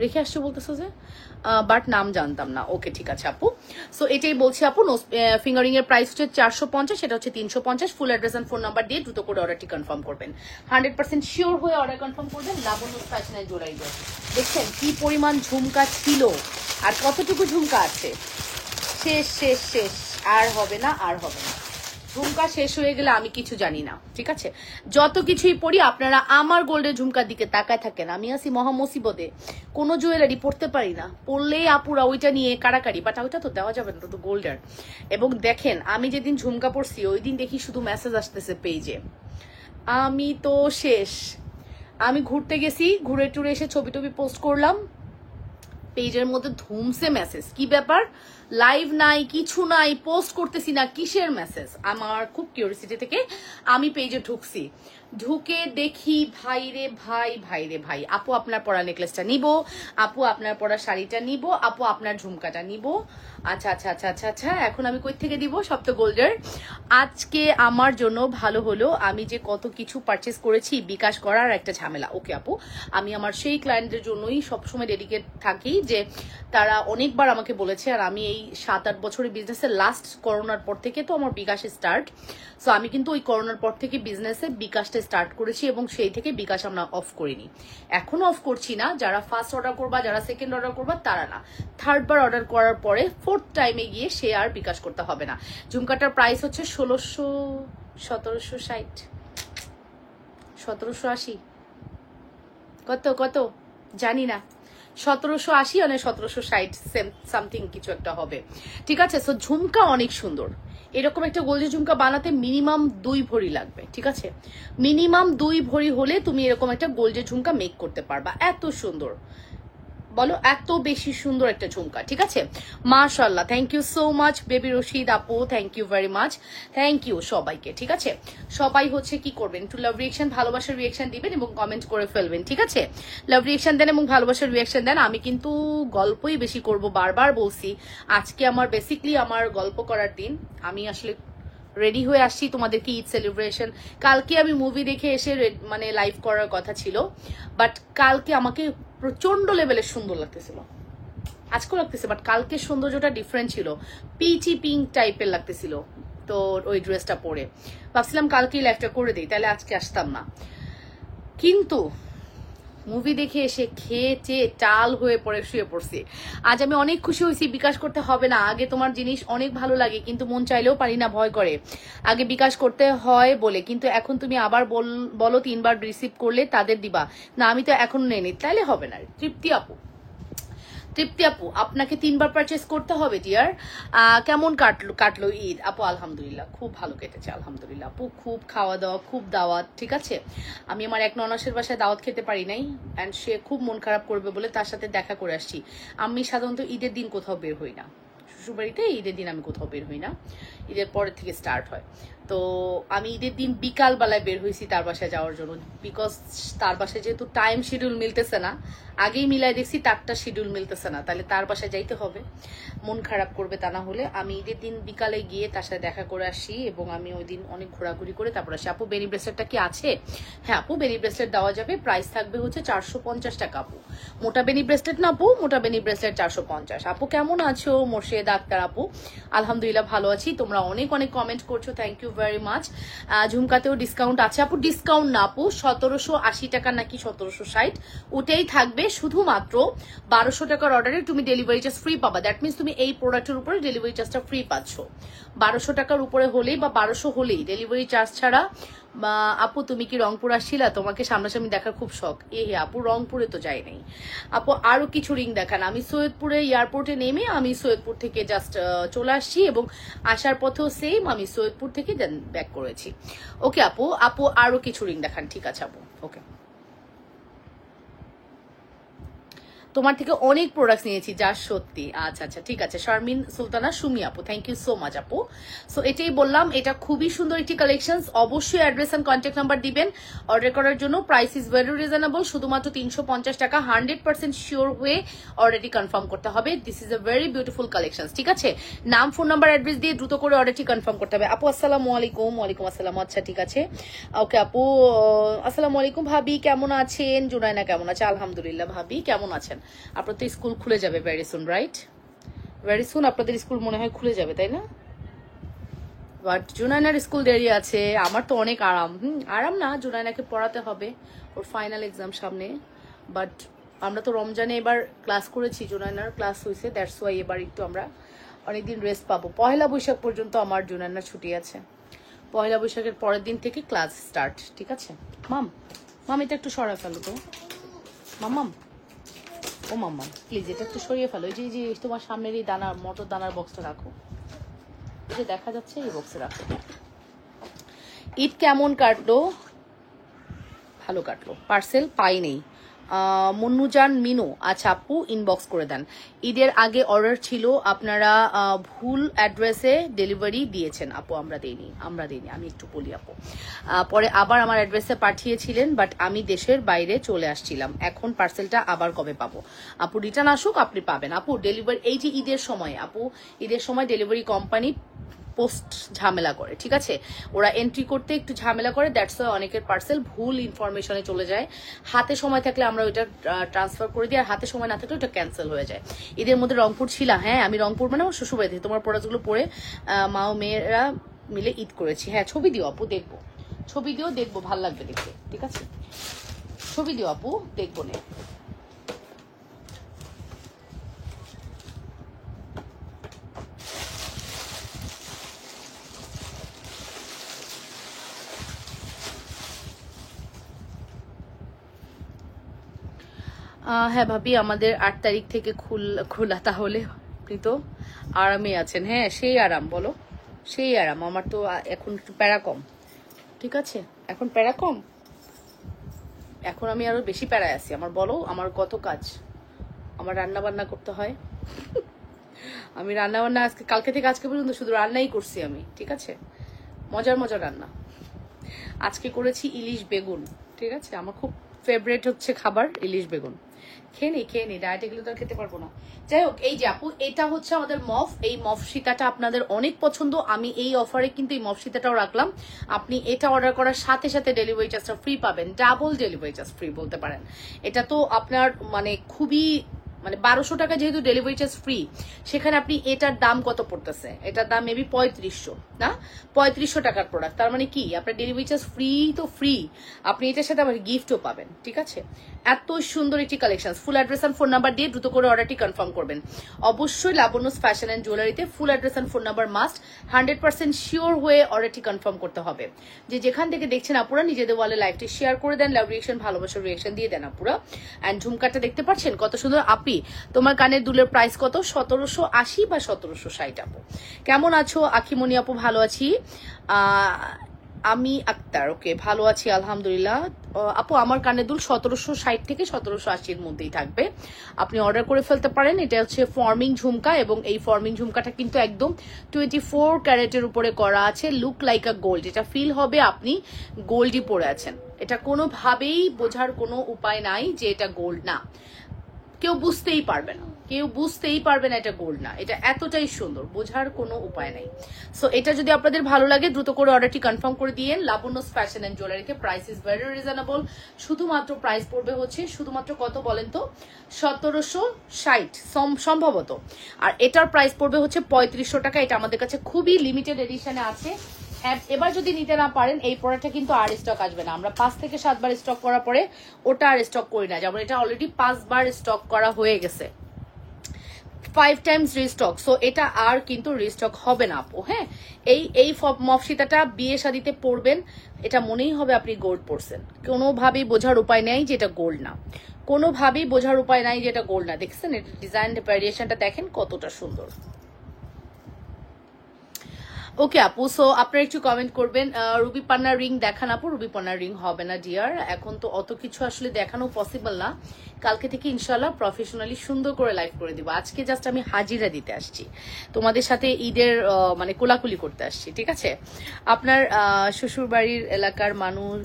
রেখে আসছো বলতেছো যে, বাট নাম জানতাম না। ওকে ঠিক আছে আপু, সো এটাই বলছি আপু। ফিঙ্গারিং এর প্রাইস হচ্ছে 450, সেটা হচ্ছে 350। Full address and phone number দিয়ে দ্রুত করে অর্ডারটি কনফার্ম করবেন। 100% শিওর হয়ে অর্ডার কনফার্ম করবেন। লাবণ্য ফ্যাশনে জোড়াই দেয়। দেখছেন কি পরিমাণ ঝুমকা ছিল, আর কতটুকু ঝুমকা আছে। শেষ শেষ শেষ, আর হবে না, আর হবে না। ঝুমকা শেষ হয়ে গেলে আমি কিছু জানি না, ঠিক আছে। যত কিছুই পড়ি, আপনারা আমার গোল্ডের ঝুমকার দিকে তাকায় থাকেন। আমি আছি মহা মুসিবতে, কোনো জুয়েলারি পড়তে পারি না, পড়লেই আপুরা ওইটা নিয়ে কারাকারি। বাট ওইটা তো দেওয়া যাবে না, তো গোল্ডের। এবং দেখেন, আমি যেদিন ঝুমকা পড়ছি ওই দিন দেখি শুধু মেসেজ আসতেছে পেজে, আমি তো শেষ। আমি ঘুরতে গেছি, ঘুরে টুরে এসে ছবি টবি পোস্ট করলাম, পেজের মধ্যে ধুমসে মেসেজ। কি ব্যাপার, লাইভ নাই, কিছু নাই, পোস্ট করতেছি না, কিসের মেসেজ? আমার খুব কিউরিয়াসিটি থেকে আমি পেজে ঢুকছি, ঢুকে দেখি ভাই রে ভাই, ভাই রে ভাই, আপু আপনার পরা নেকলেসটা নিব, আপু আপনার পরা শাড়িটা নিব, আপু আপনার ঝুমকাটা নিব। আচ্ছা আচ্ছা আচ্ছা আচ্ছা আচ্ছা, এখন আমি কই থেকে দিব? সব তো গোল্ডের। আজকে আমার জন্য ভালো হলো, আমি যে কত কিছু পারচেস করেছি, বিকাশ করার একটা ঝামেলা। ওকে আপু, আমি আমার সেই ক্লায়েন্টদের জন্যই সবসময় ডেডিকেট থাকি, যে তারা অনেকবার আমাকে বলেছে, আর আমি এই 7-8 বছরের বিজনেসের লাস্ট করোনার পর থেকে তো আমার বিকাশে স্টার্ট। সো আমি কিন্তু ওই করোনার পর থেকে বিজনেসে বিকাশটা স্টার্ট করেছি, এবং সেই থেকে বিকাশ আমরা অফ করিনি, এখনো অফ করছি না। যারা ফার্স্ট অর্ডার করবা, যারা সেকেন্ড অর্ডার করবা তারা না, 3rd বার অর্ডার করার পরে 4th টাইমে গিয়ে সে আর বিকাশ করতে হবে না। ঝুমকাটার প্রাইস হচ্ছে 1600, 1760, 1780, কত কত জানি না, 1780 মানে 1760 সামথিং কিছু একটা হবে, ঠিক আছে। সো ঝুমকা অনেক সুন্দর। এরকম একটা গোল্ডের ঝুমকা বানাতে মিনিমাম 2 ভরি লাগবে, ঠিক আছে। মিনিমাম 2 ভরি হলে তুমি এরকম একটা গোল্ডের ঝুমকা মেক করতে পারবা। এত সুন্দর, বলো, এত বেশি সুন্দর একটা ঝুমকা, ঠিক আছে। মাশাআল্লাহ, thank you so much baby Rashid আপু, thank you very much, thank you সবাইকে, ঠিক আছে। সবাই হচ্ছে কি করবেন, একটু লাভ রিয়েকশন, ভালোবাসার রিয়েকশন দিবেন এবং কমেন্ট করে ফেলবেন, ঠিক আছে। লাভ রিয়েকশন দেন এবং ভালোবাসার রিয়েকশন দেন। আমি কিন্তু গল্পই বেশি করব, বারবার বলছি। আজকে আমার বেসিকলি আমার গল্প করার দিন। আমি আসলে রেডি হয়ে আসছি তোমাদেরকে ঈদ সেলিব্রেশন। কালকে আমি মুভি দেখে এসে মানে লাইভ করার কথা ছিল, বাট কালকে আমাকে প্রচন্ড লেভেলের সুন্দর লাগতেছিল, আজকেও লাগতেছে, বাট কালকে সৌন্দর্যটা ডিফারেন্ট ছিল, পিচি পিঙ্ক টাইপের লাগতেছিল। তো ওই ড্রেসটা পরে ভাবছিলাম কালকেই লাইভটা করে দিই, তাহলে আজকে আসতাম না। কিন্তু মুভি দেখে এসে খেয়েছে টাল হয়ে পড়ে শুয়ে পড়ছি। আজ আমি অনেক খুশি হয়েছি, বিকাশ করতে হবে না। আগে তোমার জিনিস অনেক ভালো লাগে কিন্তু মন চাইলেও পারি না, ভয় করে। আগে বিকাশ করতে হয় বলে, কিন্তু এখন তুমি আবার বলো 3বার রিসিভ করলে তাদের দিবা না, আমি তো এখন নেই, তাইলে হবে না। তৃপ্তি আপু, তৃপ্তি আপু, আপনাকে 3বার পারচেস করতে হবে ডিয়ার। কেমন কাটলো ঈদ আপু? আলহামদুলিল্লাহ খুব ভালো কেটেছে, আলহামদুলিল্লাহ আপু। খুব খাওয়া দাওয়া, খুব দাওয়াত, ঠিক আছে। আমি আমার এক ননাসের বাসায় দাওয়াত খেতে পারি নাই, অ্যান্ড সে খুব মন খারাপ করবে বলে তার সাথে দেখা করে আসছি। আমি সাধারণত ঈদের দিন কোথাও বের হই না, শ্বশুরবাড়িতে ঈদের দিন আমি কোথাও বের হই না, ঈদের পরের থেকে স্টার্ট হয়। তো আমি ঈদের দিন বিকাল বেলায় বের হয়েছি তার বাসায় যাওয়ার জন্য, বিকজ তার বাসায় যেহেতু টাইম শিডিউল মিলতেছে না, আগেই মিলাই দেখছি তারটা শিডিউল মিলতেছে না, তাহলে তার বাসায় যাইতে হবে, মন খারাপ করবে তা না হলে। আমি ঈদের দিন বিকালে গিয়ে তার সাথে দেখা করে আসি, এবং আমি ওই দিন অনেক ঘোরাঘুরি করে তারপর আসি। আপু বেনি ব্রেসলেটটা কি আছে? হ্যাঁ আপু, বেনি ব্রেসলেট দেওয়া যাবে, প্রাইস থাকবে হচ্ছে 450 টাকা আপু। মোটা বেনি ব্রেসলেট না আপু, মোটা বেনি ব্রেসলেট 450। আপু কেমন আছো? মোর্শেদ আক্তার আপু, আলহামদুলিল্লাহ ভালো আছি। তোমরা অনেক অনেক কমেন্ট করছো, থ্যাংক ইউ ভেরি মাচ। ঝুমকাতেও ডিসকাউন্ট আছে আপু? ডিসকাউন্ট না আপু, 1780 টাকা নাকি 1760 ওটাই থাকবে। শুধুমাত্র 1200 টাকার অর্ডারে তুমি ডেলিভারি চার্জ ফ্রি পাবা। দ্যাট মিনস তুমি এই প্রোডাক্টের উপরে ডেলিভারি চার্জটা ফ্রি পাচ্ছ। 1200 টাকার উপরে হলেই বা 1200 হলেই ডেলিভারি চার্জ ছাড়া। আপু তুমি কি রংপুর আসছিলা? তোমাকে সামনাসামনি দেখার খুব শখ। হে আপু, রংপুরে তো যাই নাই আপু। আরো কিছু রিং দেখান। আমি সৈয়দপুরে এয়ারপোর্টে নেমে আমি সৈয়দপুর থেকে জাস্ট চলে আসছি, এবং আসার পথেও সেম আমি সৈয়দপুর থেকে দেন ব্যাক করেছি। ওকে আপু, আপু আরো কিছু রিং দেখান। ঠিক আছে আপু, ওকে। তোমার থেকে অনেক প্রোডাক্টস নিয়েছি যা সত্যি। আচ্ছা আচ্ছা ঠিক আছে। শারমিন সুলতানা সুমি আপু, থ্যাংক ইউ সো মাচ আপু। সো এটাই বললাম, এটা খুবই সুন্দর একটি কালেকশন। অবশ্যই অ্যাড্রেস এন্ড কন্ট্যাক্ট নাম্বার দিবেন অর্ডার করার জন্য। প্রাইস ইজ ভেরি রিজনেবল, শুধুমাত্র 350 টাকা। 100% শিওর হয়ে অর্ডারটি কনফার্ম করতে হবে। This is a very beautiful collection, ঠিক আছে। নাম, ফোন নাম্বার, অ্যাড্রেস দিয়ে দ্রুত করে অর্ডারটি কনফার্ম করতে হবে। আপু আসসালামু আলাইকুম। ওয়ালাইকুম আসসালাম। আচ্ছা ঠিক আছে, ওকে আপু। আসসালামু আলাইকুম ভাবি, কেমন আছেন? জুনাইনা কেমন আছে? আলহামদুলিল্লাহ। ভাবি কেমন আছেন? আপনার তো স্কুল খুলে যাবে very soon, right? Very soon আপনাদের স্কুল মনে হয় খুলে যাবে, তাই না? বাট জুনাইনার স্কুল দেরি আছে, আমার তো অনেক আরাম। আরাম না, জুনাইনাকে পড়াতে হবে, ওর ফাইনাল এক্সাম সামনে। বাট আমরা তো রমজানে এবার ক্লাস করেছি, জুনাইনার ক্লাস হয়েছে, দ্যাটস ওয়াই এবার একটু আমরা অনেকদিন রেস্ট পাবো। পহেলা বৈশাখ পর্যন্ত আমার জুনাইনার ছুটি আছে, পহেলা বৈশাখের পরের দিন থেকে ক্লাস স্টার্ট, ঠিক আছে। মাম, মাম এটা একটু সরা ফেলো তো, মাম। ও মাম্মা প্লিজ এটা একটু সরিয়ে ফেলো। এই যে তোমার সামনের এই দানা, মটর দানার বক্সটা রাখো, এই যে দেখা যাচ্ছে এই বক্সে রাখো। ঈদ কেমন কাটলো? ভালো কাটলো। পার্সেল পাই নেই। মন্নুজান মিনু, আচ্ছা আপু ইনবক্স করে দেন। ঈদের আগে অর্ডার ছিল, আপনারা ভুল অ্যাড্রেসে ডেলিভারি দিয়েছেন আপু। আমরা দেইনি, আমি একটু বলি আপু। পরে আবার আমার অ্যাড্রেসে পাঠিয়েছিলেন, বাট আমি দেশের বাইরে চলে আসছিলাম। এখন পার্সেলটা আবার কবে পাবো? আপু রিটার্ন আসুক, আপনি পাবেন আপু। ডেলিভারি এই যে ঈদের সময় আপু, ঈদের সময় ডেলিভারি কোম্পানি পোস্ট ঝামেলা করে, ঠিক আছে। ওরা এন্ট্রি করতে একটু ঝামেলা করে, দ্যাটস ওয়াই অনেকের পার্সেল ভুল ইনফরমেশনে চলে যায়। হাতে সময় থাকলে আমরা ওইটা ট্রান্সফার করে দিই, আর হাতে সময় না থাকলে ওটা ক্যান্সেল হয়ে যায়। ঈদের মধ্যে রংপুর ছিলাম, হ্যাঁ আমি রংপুর মানে আমার শ্বশুরবাড়িতে তোমার প্রোডাক্টগুলো পরে মা ও মেয়েরা মিলে ঈদ করেছি। হ্যাঁ ছবি দিও আপু, দেখবো, ছবি দিও, দেখবো, ভাল লাগবে দেখতে, ঠিক আছে। ছবি দিও আপু, দেখবো নে। হ্যাঁ ভাবি, আমাদের 8 তারিখ থেকে খোলা, তাহলে আপনি তো আরামে আছেন। হ্যাঁ সেই আরাম, বলো সেই আরাম। আমার তো এখন একটু প্যারা কম, ঠিক আছে, এখন প্যারা কম, এখন আমি আরো বেশি প্যারায় আছি। আমার বলো, আমার কত কাজ, আমার রান্না বান্না করতে হয়। আমি রান্না বান্না আজকে কালকে থেকে আজকে পর্যন্ত শুধু রান্নাই করছি আমি, ঠিক আছে, মজার মজার রান্না। আজকে করেছি ইলিশ বেগুন, ঠিক আছে, আমার খুব ফেভারিট হচ্ছে খাবার ইলিশ বেগুন। খেয়ে নি ডায়েটে গেলে তো আর খেতে পারবো না। যাই হোক, এই যে আপু, এটা হচ্ছে আমাদের মফ। এই মফ সীতাটা আপনাদের অনেক পছন্দ। আমি এই অফারে কিন্তু এই মফ সীতাটাও রাখলাম। আপনি এটা অর্ডার করার সাথে সাথে ডেলিভারি চার্জটা ফ্রি পাবেন, ডাবল ডেলিভারি চার্জ ফ্রি বলতে পারেন। এটা তো আপনার মানে খুবই, মানে 1200 টাকা যেহেতু ডেলিভারি চার্জ ফ্রি, সেখানে আপনি এটার দাম কত পড়তেছে? এটার দাম মেবি 3500 না, 3500 টাকার প্রোডাক্ট। তার মানে কি, আপনার ডেলিভারি চার্জ ফ্রি তো ফ্রি, আপনি এটার সাথে আবার গিফটও পাবেন। ঠিক আছে, এত সুন্দর একটি collection. Full address and phone number দিয়ে দ্রুত করে অর্ডারটি কনফার্ম করবেন। অবশ্যই লাবণ্যস ফ্যাশন অ্যান্ড জুয়েলারিতে full address and phone number must, 100% sure হয়ে অর্ডারটি কনফার্ম করতে হবে। যে যেখান থেকে দেখছেন আপুরা, নিজেদের ওয়ালে লাইভটি শেয়ার করে দেন, লাভ রিয়েকশন, ভালোবাসার রিয়েকশন দিয়ে দেন আপুরা। অ্যান্ড ঝুমকাটা দেখতে পাচ্ছেন কত সুন্দর। আপি, তোমার কানের দুলের প্রাইস কত? 1780 বা 1760 আপু। কেমন আছো আখিমণি আপু? ভালো আছি। আমি আক্তার, ওকে, ভালো আছি আলহামদুলিল্লাহ। আপু, আমার কানের দুল 1760 থেকে 1780 মধ্যেই থাকবে, আপনি অর্ডার করে ফেলতে পারেন। এটা হচ্ছে ফর্মিং ঝুমকা, এবং এই ফর্মিং ঝুমকাটা কিন্তু একদম 24 ক্যারেটের উপরে করা আছে। লুক লাইক আ গোল্ড, এটা ফিল হবে আপনি গোল্ডই পরে আছেন। এটা কোনোভাবেই বোঝার কোনো উপায় নাই যে এটা গোল্ড না, কেউ বুঝতেই পারবে না, এটা গোল্ড না। এটা এতটাই সুন্দর, বোঝার কোনো উপায় নাই। সো এটা যদি আপনাদের ভালো লাগে, দ্রুত করে অর্ডারটি কনফার্ম করে দিয়েন। লাবণ্যস ফ্যাশন এন্ড জুয়েলারিতে প্রাইস ইজ ভেরি রিজনেবল। শুধুমাত্র প্রাইস পড়বে হচ্ছে শুধুমাত্র কত বলেন তো? 1760 সম্ভবত। আর এটার প্রাইস পড়বে হচ্ছে 3500 টাকা। এটা আমাদের কাছে খুবই লিমিটেড এডিশনে আছে। এবার যদি নিতে না পারেন, এই প্রোডাক্টটা কিন্তু আর স্টক আসবে না। আমরা 5 থেকে 7 বার স্টক করার পরে ওটা আর স্টক করি না, যেমন এটা অলরেডি 5 বার স্টক করা হয়ে গেছে, 5 টাইমস রিস্টক। সো এটা আর কিন্তু রিস্টক হবে না আপু। হ্যাঁ, এই মফ সীতাটা বিয়ে শাদিতে পরবেন, এটা মনেই হবে আপনি গোল্ড পরছেন। কোনোভাবেই বোঝার উপায় নেই যে এটা গোল্ড না, কোনোভাবেই বোঝার উপায় নাই যে এটা গোল্ড না। দেখছেন এটা ডিজাইন ভ্যারিয়েশনটা দেখেন কতটা সুন্দর। ওকে আপু, সো আপনারা একটু কমেন্ট করবেন। রুবি পান্নার রিং দেখান আপু। রুবি পান্নার রিং হবে না ডিয়ার, এখন তো অত কিছু আসলে দেখানো পসিবল না। কালকে থেকে ইনশাল্লাহ প্রফেশনালি সুন্দর করে লাইভ করে দিব। আজকে জাস্ট আমি হাজিরা দিতে আসছি, তোমাদের সাথে ঈদের মানে কোলাকুলি করতে আসছি। ঠিক আছে, আপনার শ্বশুর বাড়ির এলাকার মানুষ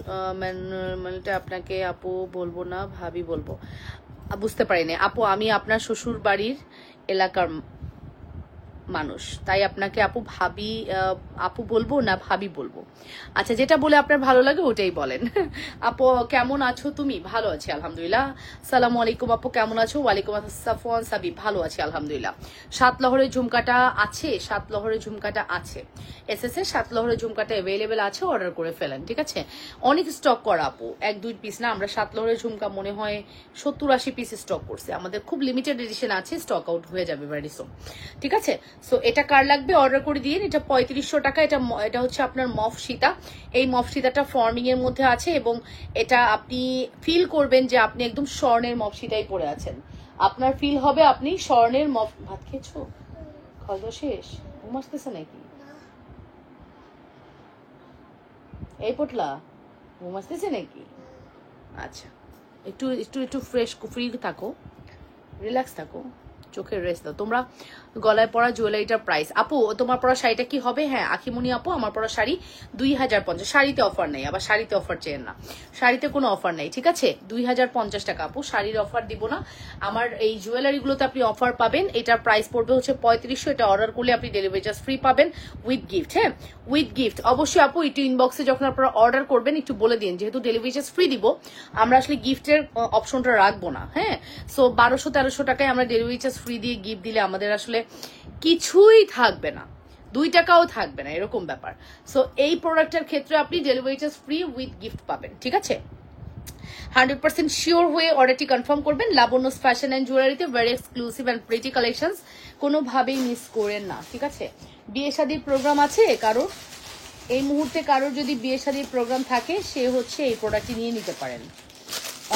মানে আপনাকে আপু বলবো না ভাবি বলবো, বুঝতে পারিনি আপু। আমি আপনার শ্বশুর বাড়ির এলাকার মানুষ, তাই আপনাকে আপু ভাবি আপু বলবো না ভাবি বলবো? আচ্ছা, যেটা বলে আপনার ভালো লাগে ওটাই বলেন। আপু কেমন আছো তুমি? ভালো আছি আলহামদুলিল্লাহ। সালামু আলাইকুম আপু, কেমন আছো? ওয়ালাইকুম আসসালাম সাফওয়ান সাবি, ভালো আছি আলহামদুলিল্লাহ। 7 লহরের ঝুমকাটা আছে, 7 লহরের ঝুমকাটা আছে, এসএস এর 7 লহরের ঝুমকাটা অ্যাভেলেবেল আছে, অর্ডার করে ফেলেন। ঠিক আছে, অনেক স্টক করা আপু, 1-2 পিস না। আমরা 7 লহরের ঝুমকা মনে হয় 70-80 পিস স্টক করছি, আমাদের খুব লিমিটেড এডিশন আছে, স্টক আউট হয়ে যাবে ভেরি সুন। ঠিক আছে, সো এটা কার লাগবে অর্ডার করে দিন। এটা 3500 টাকা। এটা হচ্ছে আপনার মফ সীতা। এই মফ সীতাটা ফর্মিং এর মধ্যে আছে, এবং এটা আপনি ফিল করবেন যে আপনি একদম স্বর্ণের মফ সীতাই পরে আছেন। আপনার ফিল হবে আপনি স্বর্ণের মফ। ভাত খেয়েছো? খাওয়া শেষ? ঘুম আসতেছে নাকি? এই পটলা ঘুম আসতেছে নাকি? আচ্ছা, একটু একটু একটু ফ্রি থাকো, রিল্যাক্স থাকো, চোখের রেস্ট দাও। তোমরা গলায় পরা জুয়েলারিটার প্রাইস আপু, তোমার পরা শাড়িটা কি হবে? হ্যাঁ আখিমণি আপু, আমার পরা শাড়ি 2050। শাড়িতে অফার নেই, আবার শাড়িতে অফার চেয়েন না, শাড়িতে কোনো অফার নেই। ঠিক আছে, 2050 টাকা আপু, শাড়ির অফার দিব না। আমার এই জুয়েলারিগুলোতে আপনি অফার পাবেন। এটার প্রাইস পড়বে হচ্ছে 3500। এটা অর্ডার করলে আপনি ডেলিভারি চার্জ ফ্রি পাবেন উইথ গিফট। হ্যাঁ, উইথ গিফট অবশ্যই আপু। একটু ইনবক্সে যখন আপনারা অর্ডার করবেন একটু বলে দিন, যেহেতু ডেলিভারি চার্জ ফ্রি দিব, আমরা আসলে গিফটের অপশনটা রাখবো না। হ্যাঁ, সো 1200-1300 টাকায় আমরা ডেলিভারি চার্জ ফ্রি দিয়ে গিফট দিলে আমাদের আসলে কিছুই থাকবে না, 2 টাকাও থাকবে না, এরকম ব্যাপার। সো এই প্রোডাক্টের ক্ষেত্রে আপনি delivery charge free with gift পাবেন। ঠিক আছে, 100% শিওর হয়ে অর্ডারটি কনফার্ম করবেন। লাবণ্যস ফ্যাশন অ্যান্ড জুয়েলারিতে very exclusive and pretty collections, কোনোভাবেই মিস করেন না। ঠিক আছে, বিয়ে শাদীর প্রোগ্রাম আছে কারোর, এই মুহূর্তে কারোর যদি বিয়ে শাদীর প্রোগ্রাম থাকে, সে হচ্ছে এই প্রোডাক্টটি নিয়ে নিতে পারেন,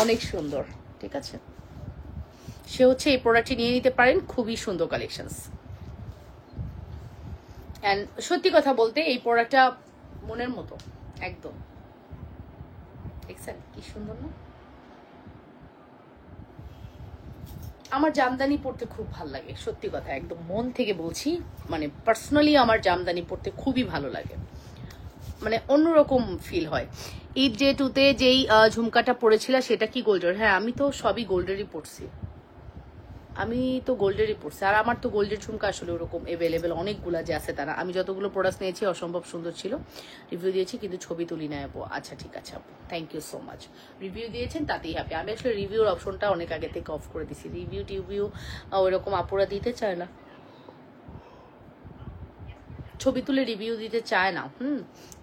অনেক সুন্দর। ঠিক আছে, সে হচ্ছে এই প্রোডাক্টটি নিয়ে নিতে পারেন, খুবই সুন্দর কালেকশনস। অ্যান্ড সত্যি কথা বলতে এই প্রোডাক্টটা মনের মতো একদম, দেখছেন কি সুন্দর না? আমার জামদানি পরতে খুব ভালো লাগে, সত্যি কথা একদম মন থেকে বলছি, মানে পার্সোনালি আমার জামদানি পরতে খুবই ভালো লাগে। মানে অন্যরকম ফিল হয়। ঈদ ডে 2-তে যেই ঝুমকাটা পরেছিল সেটা কি গোল্ডের? হ্যাঁ, আমি তো সবই গোল্ডেরই পরছি, আমি তো গোল্ডেরই পরছি। আর আমার তো গোল্ডের ঝুমকা আসলে ওরকম অ্যাভেলেবেল অনেকগুলা যে আছে তারা। আমি যতগুলো প্রোডাক্টস নিয়েছি অসম্ভব সুন্দর ছিল, রিভিউ দিয়েছি কিন্তু ছবি তুলি না আপু। আচ্ছা ঠিক আছে আপু, thank you so much. Review দিয়েছেন তাতেই হ্যাপি। আমি আসলে রিভিউর অপশনটা অনেক আগে থেকে অফ করে দিছি। টিভিউ ওইরকম আপুরা দিতে চায় না, ছবি তুলে রিভিউ দিতে চায় না।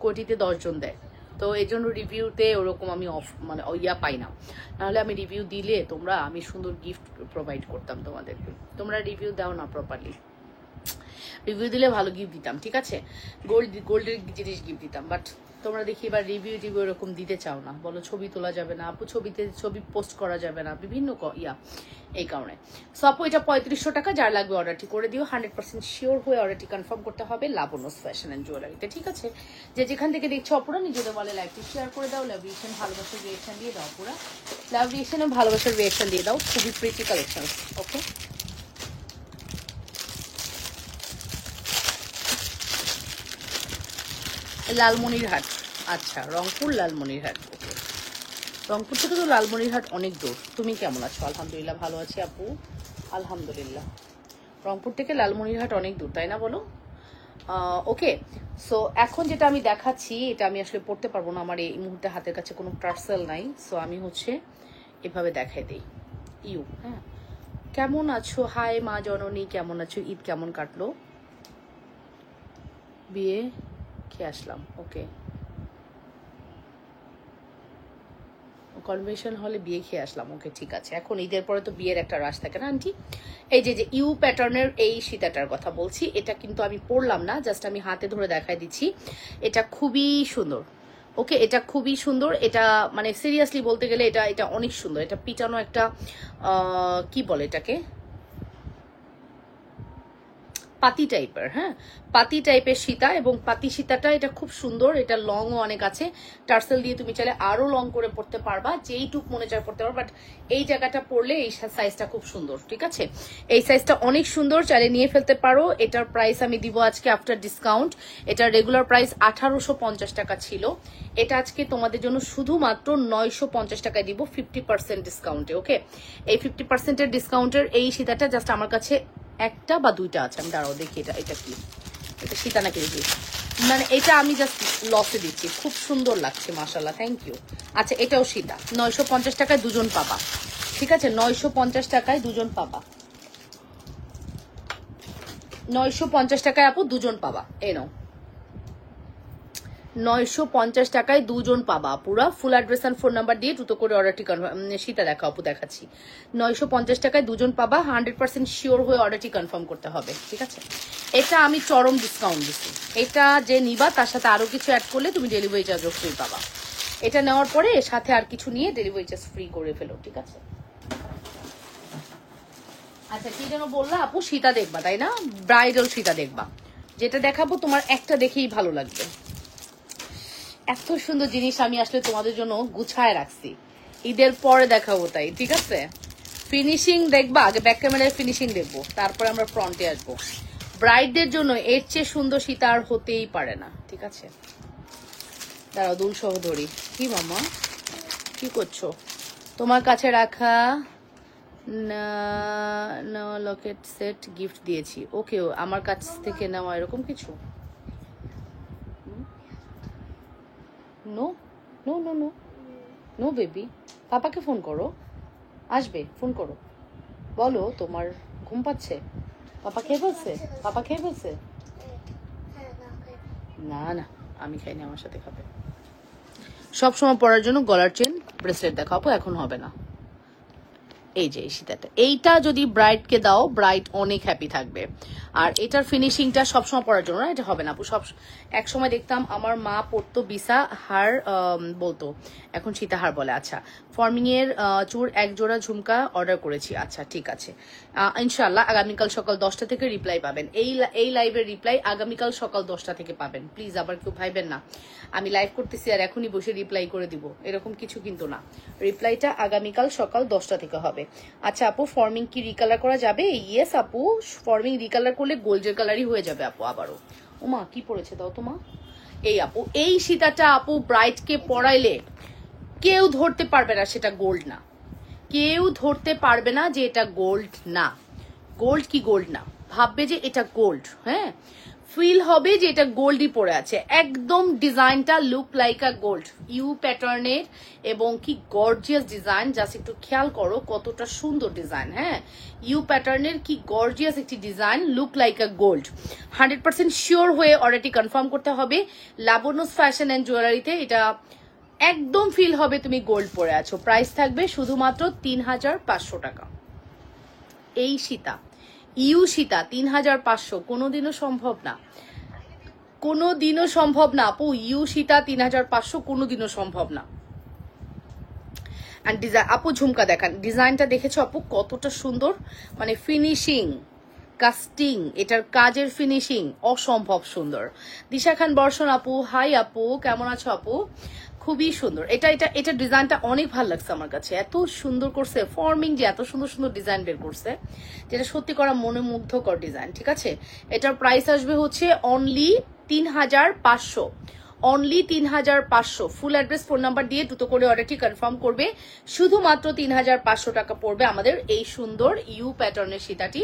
কোটিতে 10 জন দেয়, তো এই জন্য রিভিউতে ওরকম আমি অফ মানে ইয়া পাই না। নাহলে আমি রিভিউ দিলে আমি সুন্দর গিফট প্রোভাইড করতাম তোমাদেরকে। তোমরা রিভিউ দাও না প্রপারলি, রিভিউ দিলে ভালো গিফট দিতাম, ঠিক আছে, গোল্ডের জিনিস গিফট দিতাম। বাট তোমরা দেখি এবার রিভিউ এরকম দিতে চাও না, বলো ছবি তোলা যাবে না আপু, ছবি পোস্ট করা যাবে না, বিভিন্ন এই কারণে। সো আপু এটা 3500 টাকা, যার লাগবে অর্ডারটি করে দিও। 100% শিওর হয়ে অর্ডারটি কনফার্ম করতে হবে লাবণ্যস ফ্যাশন অ্যান্ড জুয়েলারিতে, ঠিক আছে। যে যেখান থেকে দেখছো অপুরা নিজেদের বলে লাইভটি শেয়ার করে দাও, লাভ রিয়েকশন ভালোবাসার রিয়েকশন দিয়ে দাও, পুরা লাভ রিয়েকশন এবং ভালোবাসার রিয়েকশন দিয়ে দাও। খুবই প্রিটি কালেকশন, ওকে। লালমনিরহাট, আচ্ছা রংপুর লালমনিরহাট, ওকে। রংপুর থেকে তো লালমনিরহাট অনেক দূর। তুমি কেমন আছো? আলহামদুলিল্লাহ ভালো আছি আপু, আলহামদুলিল্লাহ। রংপুর থেকে লালমনিরহাট অনেক দূর, তাই না বলো? ওকে। সো এখন যেটা আমি দেখাচ্ছি এটা আমি আসলে পড়তে পারবো না, আমার এই মুহূর্তে হাতের কাছে কোনো টার্সেল নাই। সো আমি এভাবে দেখাই দিই। হ্যাঁ, কেমন আছো? হাই মা জননী, কেমন আছো? ঈদ কেমন কাটলো? বিয়ে খেয়ে আসলাম, ওকে। কনভেনশন হলে বিয়ে খেয়ে আসলাম, ওকে ঠিক আছে। এখন ঈদের পরে তো বিয়ের একটা রাশ থাকে না আন্টি? এই যে ইউ প্যাটার্নের এই সীতাটার কথা বলছি, এটা কিন্তু আমি পরলাম না, জাস্ট আমি হাতে ধরে দেখাই দিচ্ছি। এটা খুবই সুন্দর, ওকে, এটা খুবই সুন্দর। এটা মানে সিরিয়াসলি বলতে গেলে এটা অনেক সুন্দর। এটা পিটানো একটা কি বলে এটাকে, পাতি টাইপের, হ্যাঁ পাতি টাইপের সীতা, এবং পাতি সীতাটা এটা খুব সুন্দর। এটা লংও অনেক আছে, টার্সেল দিয়ে তুমি চাইলে আরো লং করে পড়তে পারবা, যেইটুক মনে চায় পড়তে পারবা। বাট এই জায়গাটা পরলে এই সাইজটা খুব সুন্দর, ঠিক আছে, এই সাইজটা অনেক সুন্দর, চাইলে নিয়ে ফেলতে পারো। এটার প্রাইস আমি দিব আজকে আফটার ডিসকাউন্ট। এটার রেগুলার প্রাইস 1850 টাকা ছিল, এটা আজকে তোমাদের জন্য শুধুমাত্র 950 টাকায় দিব 50% ডিসকাউন্টে, ওকে। এই 50% ডিসকাউন্টের এই সীতাটা জাস্ট আমার কাছে একটা বা দুইটা আছে, আমি দাঁড়াও দেখি এটা কি, এটা সীতা নাকি দেখি, মানে এটা আমি জাস্ট লসে দিচ্ছি, খুব সুন্দর লাগছে মাশাল্লাহ, থ্যাংক ইউ। আচ্ছা এটাও সীতা, 950 টাকায় দুজন পাবা, ঠিক আছে, 950 টাকায় দুজন পাবা, 950 টাকায় আপু দুজন পাবা, এই নাও 950 টাকায় দুজন পাবা। পুরা full address and phone number দিয়ে দ্রুত করে অর্ডারটি কনফার্ম, সীতা দেখা আপু দেখাচ্ছি, 950 টাকায় দুজন পাবা। 100% শিওর হয়ে অর্ডারটি কনফার্ম করতে হবে, ঠিক আছে। এটা আমি চরম ডিসকাউন্ট দিচ্ছি, এটা যে নিবা তার সাথে আরো কিছু অ্যাড করলে তুমি ডেলিভারি চার্জও ফ্রি পাবা। এটা নেওয়ার পরে এর সাথে আর কিছু নিয়ে ডেলিভারি চার্জ ফ্রি করে ফেলো, ঠিক আছে। আচ্ছা কি যেন বললা আপু? সীতা দেখবা তাই না? ব্রাইডাল সীতা দেখবা, যেটা দেখাবো তোমার একটা দেখেই ভালো লাগবে। এত সুন্দর জিনিস আমি আসলে তোমাদের জন্য গুছায় রাখছি, ঈদের পরে দেখাবো তাই, ঠিক আছে। ফিনিশিং দেখবা, আগে ব্যাক ক্যামেরায় ফিনিশিং দেখবো, তারপরে আমরা ফ্রন্টে আসবো। ব্রাইডদের জন্য এর চেয়ে সুন্দর সীতা আর হতেই পারে না, ঠিক আছে। দাঁড়াও দুল সহ ধরি। কি মামা কি করছো? তোমার কাছে রাখা না লকেট সেট গিফট দিয়েছি, ওকে, আমার কাছ থেকে নেওয়া এরকম কিছু? No no no no no baby, পাপাকে ফোন করো, আসবে, ফোন করো, বলো তোমার ঘুম পাচ্ছে, পাপা খেয়ে ফেলছে, পাপা খেয়ে ফেলছে। না না আমি খাইনি, আমার সাথে খাবে। সবসময় পরার জন্য গলার চেন ব্রেসলেট দেখাবো, এখন হবে না। এই যে সীতাটা, এইটা যদি ব্রাইডকে দাও ব্রাইড অনেক হ্যাপি থাকবে। আর এটার ফিনিশিংটা সবসময় পরার জন্য না, এটা হবে না আপু। এক সময় দেখতাম আমার মা পরতো বিসা হার বলতো, এখন সীতাহার বলে। আচ্ছা ফর্মিং এর চুর এক জোড়া ঝুমকা অর্ডার করেছি, আচ্ছা ঠিক আছে, ইনশাল্লাহ আগামীকাল সকাল 10টা থেকে রিপ্লাই পাবেন। এই লাইভের রিপ্লাই আগামীকাল সকাল 10টা থেকে পাবেন, প্লিজ আবার কেউ ভাইবেন না আমি লাইভ করতেছি আর এখনই বসে রিপ্লাই করে দিব, এরকম কিছু কিন্তু না। রিপ্লাইটা আগামীকাল সকাল 10টা থেকে হবে। আচ্ছা আপু ফর্মিং কি রিকালার করা যাবে? ইয়েস আপু, ফর্মিং রিকালার করলে গোল্ডের কালারই হয়ে যাবে আপু আবারও। ওমা কি পড়েছে দাও তো মা, এই আপু এই সীতাটা আপু ব্রাইডকে পরাইলে কেউ ধরতে পারবে না সেটা গোল্ড না, কেউ ধরতে পারবে না যে এটা গোল্ড না। গোল্ড কি গোল্ড না, ভাববে যে এটা গোল্ড। হ্যাঁ, ফিল হবে যে এটা গোল্ডই পরে আছে, একদম ডিজাইনটা look like a gold. U প্যাটার্নের এবং কি গর্জিয়াস ডিজাইন, জাস্ট একটু খেয়াল করো কতটা সুন্দর ডিজাইন। হ্যাঁ, ইউ প্যাটার্নের কি গর্জিয়াস একটি design, look like a gold. 100% sure হয়ে অর্ডারটি কনফার্ম করতে হবে। লাবণ্যস ফ্যাশন অ্যান্ড জুয়েলারিতে এটা একদম ফিল হবে তুমি গোল্ড পরে আছো। প্রাইস থাকবে শুধুমাত্র 3500 টাকা। এই সীতা, ইউ সীতা 3500, কোনোদিনও সম্ভব না, কোনোদিনও সম্ভব না আপু। ইউ সীতা 3500 কোনোদিনও সম্ভব না। এন্ড ডিজাইন আপু ঝুমকা দেখান, ডিজাইনটা দেখেছো আপু কতটা সুন্দর, মানে ফিনিশিং কাস্টিং, এটার কাজের ফিনিশিং অসম্ভব সুন্দর। দিশা খান বর্ষণ আপু, হাই আপু, কেমন আছো আপু? খুবই সুন্দর এটা এটা এটা ডিজাইনটা অনেক ভালো লাগছে আমার কাছে, এত সুন্দর করছে ফর্মিং, যে এত সুন্দর সুন্দর ডিজাইন বের করছে, যেটা সত্যি করা মনে মুগ্ধকর ডিজাইন। ঠিক আছে, এটার প্রাইস আসবে হচ্ছে only 3500, only 3500। Full address phone number দিয়ে দ্রুত করে অর্ডারটি কনফার্ম করবে। শুধুমাত্র 3500 টাকা পড়বে আমাদের এই সুন্দর ইউ প্যাটার্নের সীতাটি।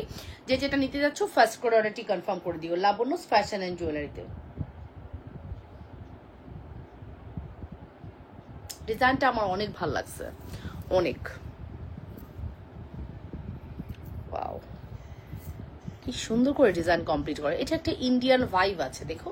যে যেটা নিতে যাচ্ছ ফার্স্ট করে অর্ডারটি কনফার্ম করে দিও লাবণ্যস ফ্যাশন অ্যান্ড জুয়েলারিতে। ডিজাইনটা আমার অনেক ভালো লাগছে, অনেক। ওয়াও, কি সুন্দর করে ডিজাইন কমপ্লিট করে। এটা একটা ইন্ডিয়ান ভাইব আছে, দেখো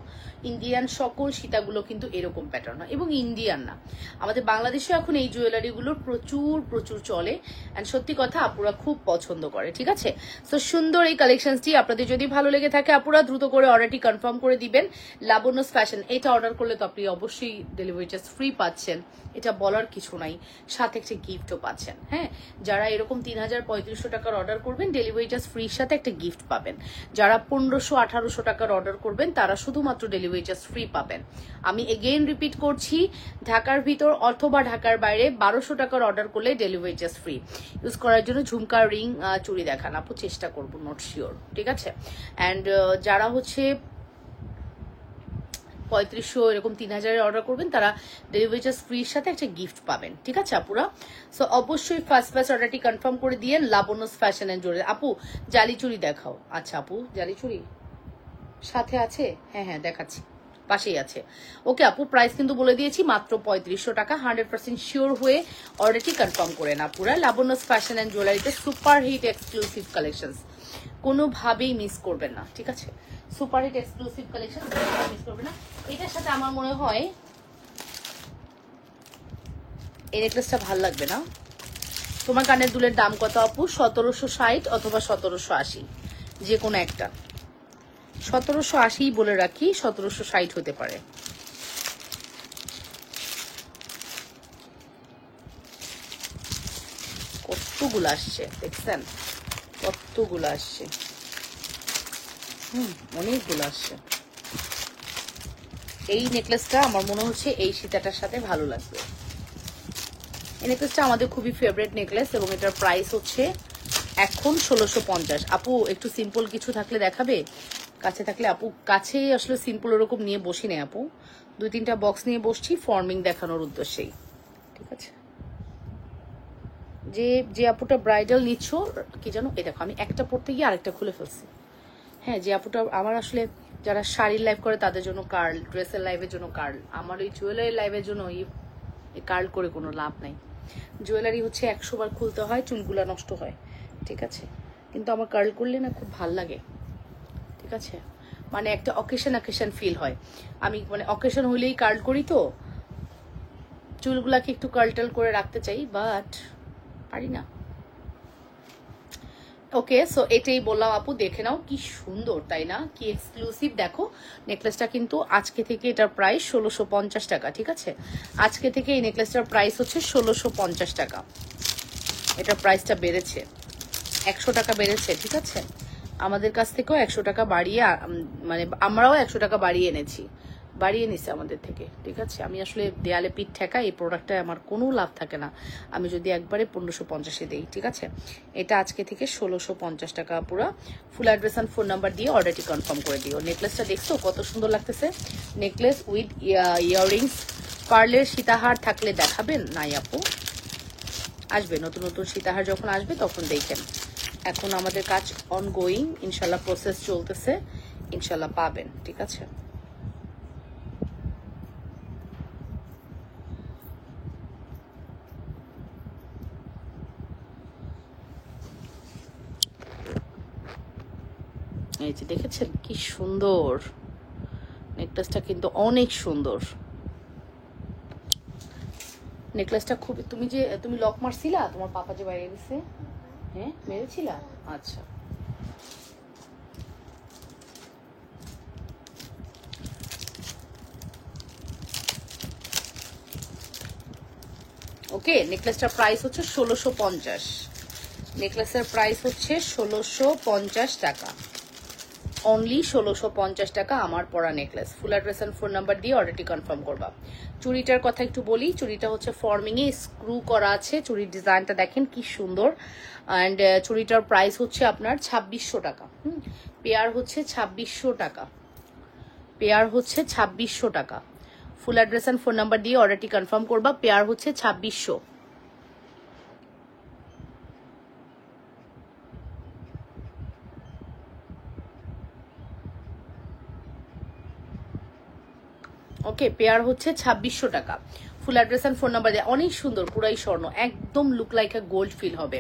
ইন্ডিয়ান সকল সীতাগুলো কিন্তু এরকম প্যাটার্ন হয়, এবং ইন্ডিয়ান না, আমাদের বাংলাদেশেও এখন এই জুয়েলারিগুলোর প্রচুর প্রচুর চলে, অ্যান্ড সত্যি কথা আপুরা খুব পছন্দ করে। ঠিক আছে, সো সুন্দর এই কালেকশনটি আপনাদের যদি ভালো লেগে থাকে আপুরা দ্রুত করে অর্ডারটি কনফার্ম করে দিবেন। লাবণ্যস ফ্যাশন, এটা অর্ডার করলে তো আপনি অবশ্যই ডেলিভারি চার্জ ফ্রি পাচ্ছেন, এটা বলার কিছু নাই, সাথে একটা গিফটও পাচ্ছেন। হ্যাঁ, যারা এরকম 3500 টাকার অর্ডার করবেন ডেলিভারি চার্জ ফ্রির সাথে একটা গিফট পাবেন। যারা 1500-1800 টাকার অর্ডার করবেন তারা শুধুমাত্র ডেলিভারি চার্জ ফ্রি পাবেন। আমি এগেইন রিপিট করছি, ঢাকার ভিতর অথবা ঢাকার বাইরে 1200 টাকার অর্ডার করলে ডেলিভারি চার্জ ফ্রি। ইউজ করার জন্য ঝুমকা, রিং, চুড়ি দেখান আপু, চেষ্টা করবো, নট শিওর। ঠিক আছে, অ্যান্ড যারা হচ্ছে 3500 এরকম 3000 অর্ডার করবেন তারা ডেলিভারি চার্জ ফ্রির সাথে একটা গিফট পাবেন। ঠিক আছে আপুরা, সো অবশ্যই ফার্স্ট অর্ডারটি কনফার্ম করে দিয়ে লাবণ্যস ফ্যাশন এন্ড জুয়েলারি। আপু জালি চুড়ি দেখাও। আচ্ছা আপু, জালি চুড়ি সাথে আছে? হ্যাঁ হ্যাঁ দেখাচ্ছি, পাশেই আছে। ওকে আপু, প্রাইস কিন্তু বলে দিয়েছি মাত্র 3500 টাকা। 100% শিওর হয়ে অর্ডারটি কনফার্ম করে না পুরা। লাবণ্যস ফ্যাশন এন্ড জুয়েলারিতে সুপার হিট এক্সক্লুসিভ কালেকশন, কোনোভাবেই মিস করবেন না। ঠিক আছে, super hit exclusive collection miss করবেন না। এটার সাথে আমার মনে হয় এই নেকলেসটা ভাল লাগবে না। তোমার কানের দুলের দাম কত আপু? 1760 অথবা 1780, যে কোনো একটা। 1780 বলে রাখি, 1760 হতে পারে। কতগুলো আসছে দেখছেন, কতগুলো আসছে, অনেকগুলো আসছে। এই নেকলেসটা আমার মনে হচ্ছে এই সীতাটার সাথে ভালো লাগবে। এই নেকলেসটা আমাদের খুবই ফেভারিট নেকলেস, এবং এটার প্রাইস হচ্ছে এখন 1650। আপু একটু সিম্পল কিছু থাকলে দেখাবে, কাছে থাকলে আপু। কাছে আসলে সিম্পল ওরকম নিয়ে বসি না আপু, 2-3টা বক্স নিয়ে বসছি ফর্মিং দেখানোর উদ্দেশ্যেই। ঠিক আছে, যে আপুটা ব্রাইডাল নিচ্ছ কি জানো, এই দেখো আমি একটা পড়তে গিয়ে আরেকটা খুলে ফেলছি। হ্যাঁ, যে আপুটা আমার আসলে যারা শাড়ির লাইভ করে তাদের জন্য কার্ল, ড্রেসের লাইভের জন্য কার্ল, আমার এই জুয়েলারি লাইভের জন্য এই কার্ল করে কোনো লাভ নাই। জুয়েলারি হচ্ছে 100 বার খুলতে হয়, চুলগুলা নষ্ট হয়। ঠিক আছে, কিন্তু আমার কার্ল করলে না খুব ভাল লাগে। ঠিক আছে, মানে একটা অকেশন ফিল হয়। আমি মানে অকেশন হইলেই কার্ল করি, তো চুলগুলাকে একটু কার্লটাল করে রাখতে চাই, বাট পারি না। ওকে, সো এটাই বললাম আপু, দেখে নাও কি সুন্দর, তাই না? কি এক্সক্লুসিভ। দেখো নেকলেসটা কিন্তু আজকে থেকে এটার প্রাইস 1650 টাকা। ঠিক আছে, আজকে থেকে এই নেকলেসটার প্রাইস হচ্ছে 1650 টাকা। এটার প্রাইসটা বেড়েছে, 100 টাকা বেড়েছে। ঠিক আছে, আমাদের কাছ থেকেও 100 টাকা বাড়িয়ে, মানে আমরাও 100 টাকা বাড়িয়ে এনেছি, বাড়িয়ে নিছে আমাদের থেকে, ঠিক আছে। আমি আসলে দেয়ালে পিঠ ঠেকাই, এই প্রোডাক্টটায় আমার কোনো লাভ থাকে না আমি যদি একবারে 1550-এ দিই, ঠিক আছে। এটা আজকে থেকে 1650 টাকা পুরো। ফুল অ্যাড্রেস অ্যান্ড ফোন নাম্বার দিয়ে অর্ডারটি কনফার্ম করে দিও। নেকলেসটা দেখছো কত সুন্দর লাগতেছে, নেকলেস উইথ ইয়াররিংস। পার্লের সীতাহার থাকলে দেখাবেন? নাই আপু, আসবে নতুন নতুন সীতাহার যখন আসবে তখন দেখেন। এখন আমাদের কাজ অনগোয়িং, ইনশাল্লাহ প্রসেস চলতেছে, ইনশাল্লাহ পাবেন, ঠিক আছে। এই যে দেখেছেন কি সুন্দর নেকলেসটা, কিন্তু অনেক সুন্দর নেকলেসটা। খুব, তুমি লক মারছিলা তোমার পাপা যে বাইরে গেছে? হ্যাঁ মেরেছিলা, আচ্ছা। ওকে, নেকলেসটার প্রাইস হচ্ছে 1650। নেকলেসের প্রাইস হচ্ছে 1650 টাকা, অনলি 1650 টাকা আমার পরা necklace. Full address and phone number দিয়ে অর্ডারটি কনফার্ম করবা। চুড়িটার কথা একটু বলি, চুড়িটা হচ্ছে ফর্মিং এ স্ক্রু করা আছে, চুড়ির ডিজাইনটা দেখেন কি সুন্দর। অ্যান্ড চুড়িটার প্রাইস হচ্ছে আপনার 2600 টাকা। পেয়ার হচ্ছে 2600 টাকা, পেয়ার হচ্ছে 2600 টাকা। Full address and phone number দিয়ে অর্ডারটি কনফার্ম করবা। পেয়ার হচ্ছে 2600। ওকে, পেয়ার হচ্ছে 2600 টাকা। Full address and phone number দিয়ে, অনেক সুন্দর, পুরাই স্বর্ণ, একদম look like a gold feel হবে।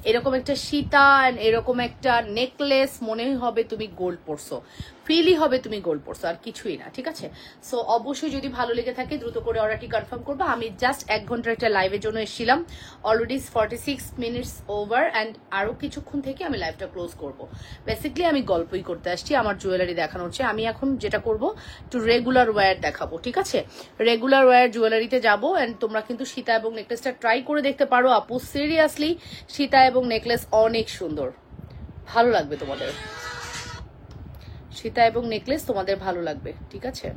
এরকম একটা সীতা এন্ড এরকম একটা নেকলেস মনে হবে তুমি গোল্ড পরছো, ফিলই হবে তুমি গোল্ড পরছো, আর কিছুই না, ঠিক আছে। সো অবশ্যই যদি ভালো লেগে থাকে দ্রুত করে অর্ডারটি কনফার্ম করবা। আমি জাস্ট 1 ঘন্টার একটা লাইভের জন্য এসেছিলাম, অলরেডি 46 মিনিটস ওভার, অ্যান্ড আরো কিছুক্ষণ থেকে আমি লাইভটা ক্লোজ করব। বেসিক্যালি আমি গল্পই করতে আসছি, আমার জুয়েলারি দেখানো হচ্ছে। আমি এখন যেটা করব, একটু রেগুলার ওয়্যার দেখাবো, ঠিক আছে। রেগুলার ওয়্যার জুয়েলারিতে যাবো, অ্যান্ড তোমরা কিন্তু সীতা এবং নেকলেসটা ট্রাই করে দেখতে পারো। আপু সিরিয়াসলি সীতা এবং নেকলেস অনেক সুন্দর, ভালো লাগবে তোমাদের। সীতা এবং নেকলেস তোমাদের ভালো লাগবে, ঠিক আছে।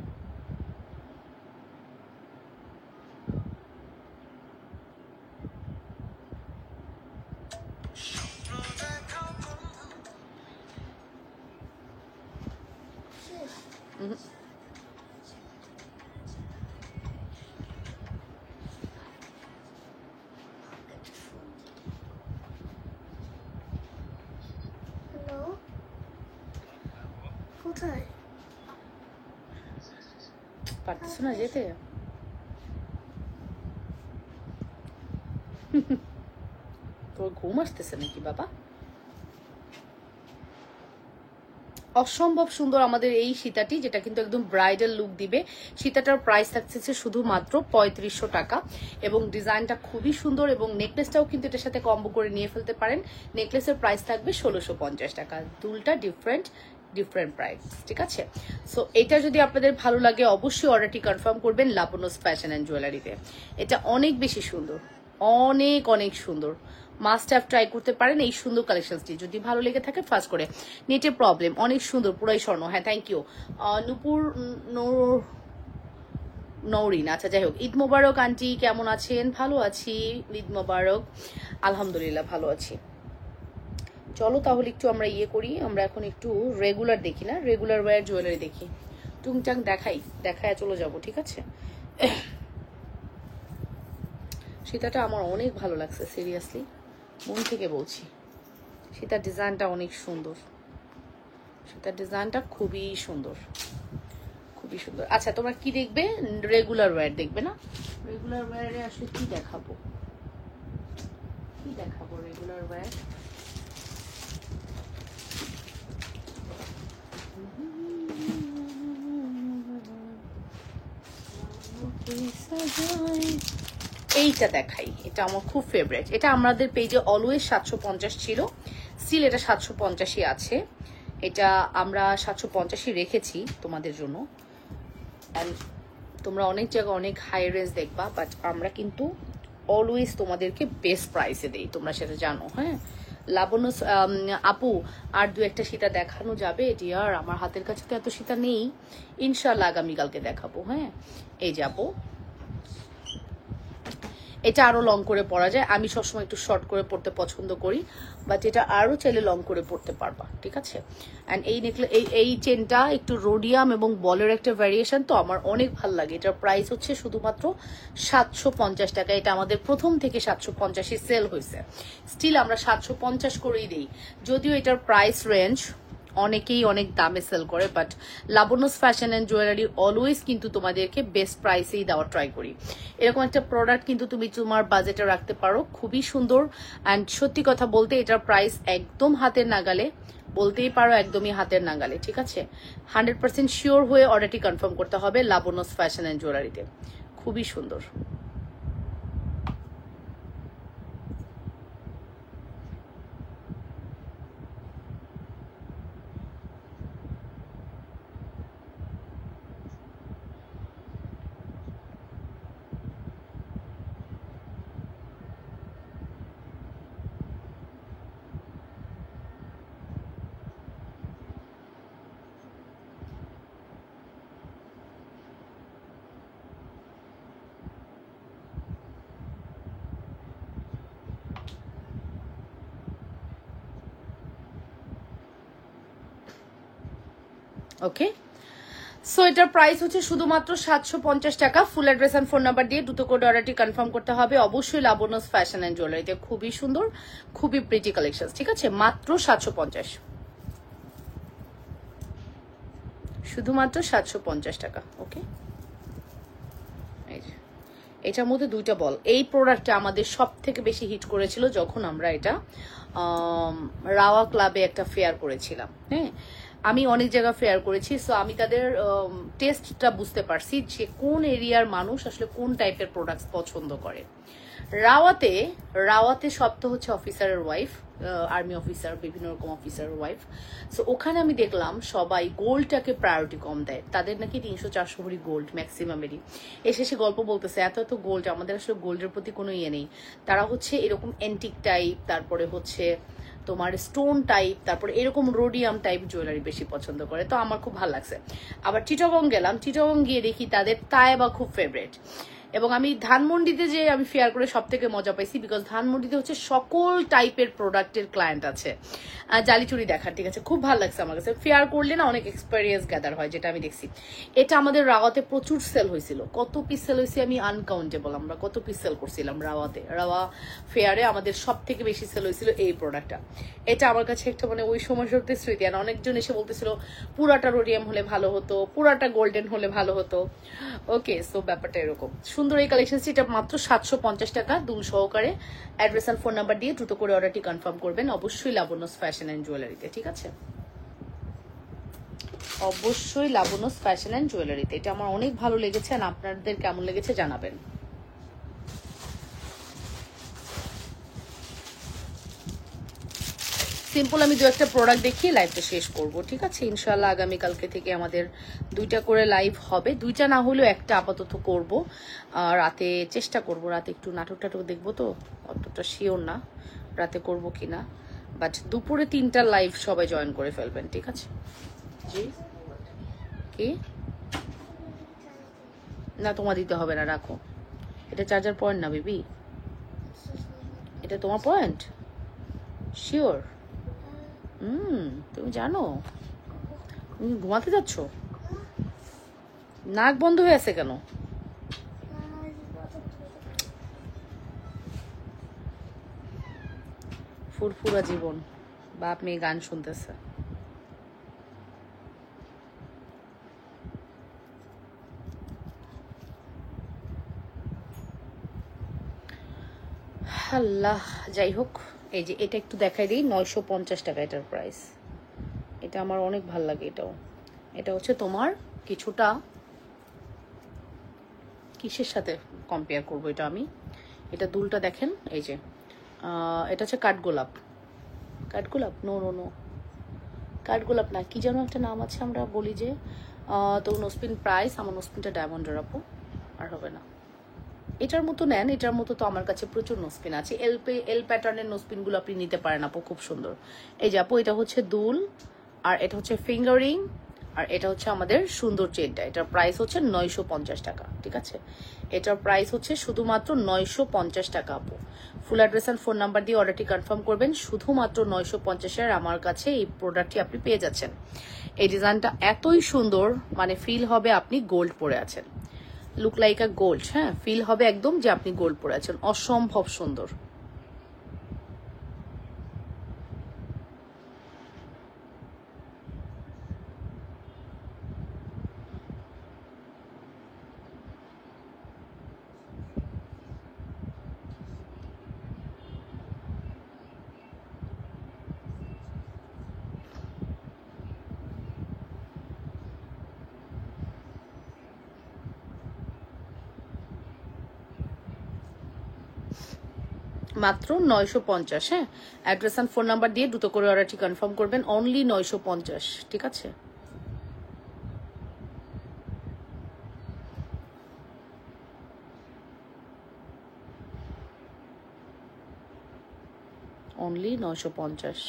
কোথায়?
পারতেছো না যেতে? তোর ঘুম আসতেছে নাকি বাবা? অসম্ভব সুন্দর আমাদের এই সীতাটি, যেটা কিন্তু একদম ব্রাইডাল লুক দিবে। সীতাটার প্রাইস থাকছে শুধুমাত্র 3500 টাকা, এবং ডিজাইনটা খুবই সুন্দর, এবং নেকলেসটাও কিন্তু এটার সাথে কম্বো করে নিয়ে ফেলতে পারেন। নেকলেসের প্রাইস থাকবে 1650 টাকা, দুলটা ডিফারেন্ট প্রাইস, ঠিক আছে। সো এটা যদি আপনাদের ভালো লাগে অবশ্যই অর্ডারটি কনফার্ম করবেন লাবণ্যস ফ্যাশন অ্যান্ড জুয়েলারিতে। এটা অনেক বেশি সুন্দর, অনেক অনেক সুন্দর, মাস্ট হ্যাভ ট্রাই করতে পারেন এই সুন্দর কালেকশনটি। যদি ভালো লেগে থাকে ফার্স্ট করে নেটের প্রবলেম, অনেক সুন্দর, পুরাই স্বর্ণ। হ্যাঁ থ্যাংক ইউ নূপুর নৌরিন। আচ্ছা যাই হোক, ঈদ মোবারক আন্টি, কেমন আছেন? ভালো আছি, ঈদ মোবারক, আলহামদুলিল্লাহ ভালো আছি। চলো তাহলে একটু আমরা করি, আমরা এখন একটু রেগুলার দেখি না, রেগুলার ওয়্যার জুয়েলারি দেখি, টুংটাং দেখায় চলে যাব, ঠিক আছে। সীতাটা আমার অনেক ভালো লাগছে, সিরিয়াসলি মন থেকে বলছি। সীতার ডিজাইনটা অনেক সুন্দর, সীতার ডিজাইনটা খুবই সুন্দর, খুবই সুন্দর। আচ্ছা তোমরা কি দেখবে? রেগুলার ওয়্যার দেখবে না? রেগুলার ওয়্যারে আসলে কি দেখাবো রেগুলার ওয়্যার? এইটা দেখাই, এটা আমার খুব ফেভারিট। এটা আমাদের পেজে অলওয়েজ 750 ছিল, স্টিল এটা 750ই আছে। এটা আমরা 750ই রেখেছি তোমাদের জন্য। তোমরা অনেক জায়গায় অনেক হাই রেঞ্জ দেখবা, বাট আমরা কিন্তু অলওয়েজ তোমাদেরকে বেস্ট প্রাইসে দেই, তোমরা সেটা জানো। হ্যাঁ, লাবণ্য আপু আর দু একটা সীতা দেখানো যাবে ডিয়ার? আমার হাতের কাছে তো এত সীতা নেই, ইনশাল্লাহ আগামীকালকে দেখাবো। হ্যাঁ, এই যে আপু, এটা আরো লং করে পরা যায়, আমি সবসময় একটু শর্ট করে পড়তে পছন্দ করি, বাট এটা আরো চাইলে লং করে পড়তে পারবা, ঠিক আছে। অ্যান্ড এই নেকলে এই চেনটা একটু রোডিয়াম এবং বলের একটা ভ্যারিয়েশন, তো আমার অনেক ভালো লাগে। এটার প্রাইস হচ্ছে শুধুমাত্র 750 টাকা। এটা আমাদের প্রথম থেকে 750-এ সেল হয়েছে, স্টিল আমরা 750 করেই দিই, যদিও এটার প্রাইস রেঞ্জ অনেকেই অনেক দামে সেল করে, but Labanya's fashion and jewellery always কিন্তু তোমাদেরকে বেস্ট প্রাইসেই দেওয়ার ট্রাই করি। এরকম একটা প্রোডাক্ট কিন্তু তুমি তোমার বাজেটে রাখতে পারো, খুবই সুন্দর। অ্যান্ড সত্যি কথা বলতে এটার প্রাইস একদম হাতের নাগালে, বলতেই পারো একদমই হাতের নাগালে, ঠিক আছে। 100% শিওর হয়ে অর্ডারটি কনফার্ম করতে হবে লাবণ্যস ফ্যাশন অ্যান্ড জুয়েলারিতে। খুবই সুন্দর। ওকে, সো এটার প্রাইস হচ্ছে শুধুমাত্র 750 টাকা। Full address and phone number দিয়ে দ্রুত করে অর্ডারটি কনফার্ম করতে হবে অবশ্যই লাবণ্যস ফ্যাশন অ্যান্ড জুয়েলারিতে। খুবই সুন্দর, খুবই প্রিটি কালেকশন, ঠিক আছে। মাত্র 750, শুধুমাত্র 750 টাকা। ওকে, এটার মধ্যে দুইটা বল। এই প্রোডাক্টটা আমাদের সব থেকে বেশি হিট করেছিল যখন আমরা এটা রাওয়া ক্লাবে একটা ফেয়ার করেছিলাম। হ্যাঁ, আমি অনেক জায়গা ফেয়ার করেছি, সো আমি তাদের টেস্টটা বুঝতে পারছি যে কোন এরিয়ার মানুষ আসলে কোন টাইপের প্রোডাক্টস পছন্দ করে। রাওয়াতে সব তো হচ্ছে অফিসারের ওয়াইফ, আর্মি অফিসার, বিভিন্ন রকম অফিসারের ওয়াইফ। সো ওখানে আমি দেখলাম সবাই গোল্ডটাকে প্রায়োরিটি কম দেয়, তাদের নাকি 300-400 ভরি গোল্ড ম্যাক্সিমামেরই। এসে সে গল্প বলতেছে এত এত গোল্ড, আমাদের আসলে গোল্ডের প্রতি কোনো ইয়ে নেই। তারা হচ্ছে এরকম অ্যান্টিক টাইপ, তারপরে হচ্ছে তোমার স্টোন টাইপ, তারপরে এরকম রোডিয়াম টাইপ জুয়েলারি বেশি পছন্দ করে। তো আমার খুব ভালো লাগছে। আবার চিটাগং গেলাম, চিটাগং গিয়ে দেখি তাদের তায়েবা খুব ফেভারেট। এবং আমি ধানমন্ডিতে যে আমি ফেয়ার করে সব থেকে মজা পাইছি, বিকজ ধানমন্ডিতে হচ্ছে সকল টাইপের প্রোডাক্টের ক্লায়েন্ট আছে, জালিচুরি দেখার, ঠিক আছে। খুব ভালো লাগছে আমার কাছে। ফেয়ার করলে না অনেক এক্সপেরিয়েন্স গ্যাদার হয়, যেটা আমি দেখছি। এটা আমাদের রাওয়াতে প্রচুর সেল হয়েছিল, কত পিস সেল হয়েছে আমি আনকাউন্টেবল। আমরা কত পিস সেল করছিলাম রাওয়াতে, রাওয়া ফেয়ারে আমাদের সব থেকে বেশি সেল হয়েছিল এই প্রোডাক্টটা। এটা আমার কাছে একটা মানে ওই সময় সত্যি স্মৃতি। আর অনেকজন এসে বলতেছিল পুরাটা রোডিয়াম হলে ভালো হতো, পুরাটা গোল্ডেন হলে ভালো হতো। ওকে, সো ব্যাপারটা এরকম সুন্দর। এই কালেকশনটি এটা মাত্র 750 টাকা দুল সহকারে। অ্যাড্রেস আর ফোন নাম্বার দিয়ে দ্রুত করে অর্ডারটি কনফার্ম করবেন অবশ্যই লাবণ্যস ফ্যাশন অ্যান্ড জুয়েলারিতে, ঠিক আছে। অবশ্যই লাবণ্যস ফ্যাশন অ্যান্ড জুয়েলারিতে। এটা আমার অনেক ভালো লেগেছে, আর আপনাদের কেমন লেগেছে জানাবেন। সিম্পল আমি দু একটা প্রোডাক্ট দেখিয়ে লাইভটা শেষ করব, ঠিক আছে। ইনশাল্লাহ আগামীকালকে থেকে আমাদের 2টা করে লাইভ হবে, 2টা না হলেও একটা আপাতত করব। রাতে চেষ্টা করব, রাতে একটু নাটক টাটক দেখবো, তো অতটা শিওর না রাতে করব কিনা, বাট দুপুরে 3টা লাইভ সবাই জয়েন করে ফেলবেন, ঠিক আছে। জি, কি না তোমার দিতে হবে না, রাখো। এটা চার্জার পয়েন্ট না বেবি, এটা তোমার পয়েন্ট, শিওর। তুমি জানো তুমি ঘুমাতে যাচ্ছ, নাক বন্ধ হয়ে আছে কেন? ফুরফুরা জীবন, বাপ মেয়ে গান শুনতেছে। আল্লাহ, যাই হোক, এই যে এটা একটু দেখাই দিই, 950 টাকা এটার প্রাইস। এটা আমার অনেক ভাল লাগে। এটা হচ্ছে তোমার কিছুটা কিসের সাথে কম্পেয়ার করবো এটা আমি, এটা দুলটা দেখেন, এই যে এটা হচ্ছে কাঠগোলাপ। কাঠগোলাপ নো নো নো, কাঠগোলাপ না, কি যেন একটা নাম আছে, আমরা বলি যে তো নোসপিন প্রাইস। আমার নোসপিনটা ডায়মন্ডের আপু, আর হবে না। এটার মতো নেন, এটার মতো তো আমার কাছে প্রচুর নোসপিন আছে। এল প্যাটার্নের নোসপিনগুলো আপনি নিতে পারেন আপু, খুব সুন্দর। এই যে আপু, এটা হচ্ছে দুল, আর এটা হচ্ছে ফিঙ্গারিং, আর এটা হচ্ছে আমাদের সুন্দর চেনটা। এটার প্রাইস হচ্ছে 950 টাকা, ঠিক আছে? এটার প্রাইস হচ্ছে শুধুমাত্র 950 টাকা আপু। ফুল অ্যাড্রেস অ্যান্ড ফোন নাম্বার দিয়ে অর্ডারটি কনফার্ম করবেন। শুধুমাত্র 950-এর আমার কাছে এই প্রোডাক্টটি আপনি পেয়ে যাচ্ছেন। এই ডিজাইনটা এতই সুন্দর, মানে ফিল হবে আপনি গোল্ড পরে আছেন, লুক লাইক আ গোল্ড। হ্যাঁ, ফিল হবে একদম যে আপনি গোল্ড পরে আছেন, অসম্ভব সুন্দর। মাত্র 950। হ্যাঁ, অ্যাড্রেস অ্যান্ড ফোন নাম্বার দিয়ে দ্রুত করে অর্ডারটি কনফার্ম করবেন। অনলি 950, ঠিক আছে? অনলি 950।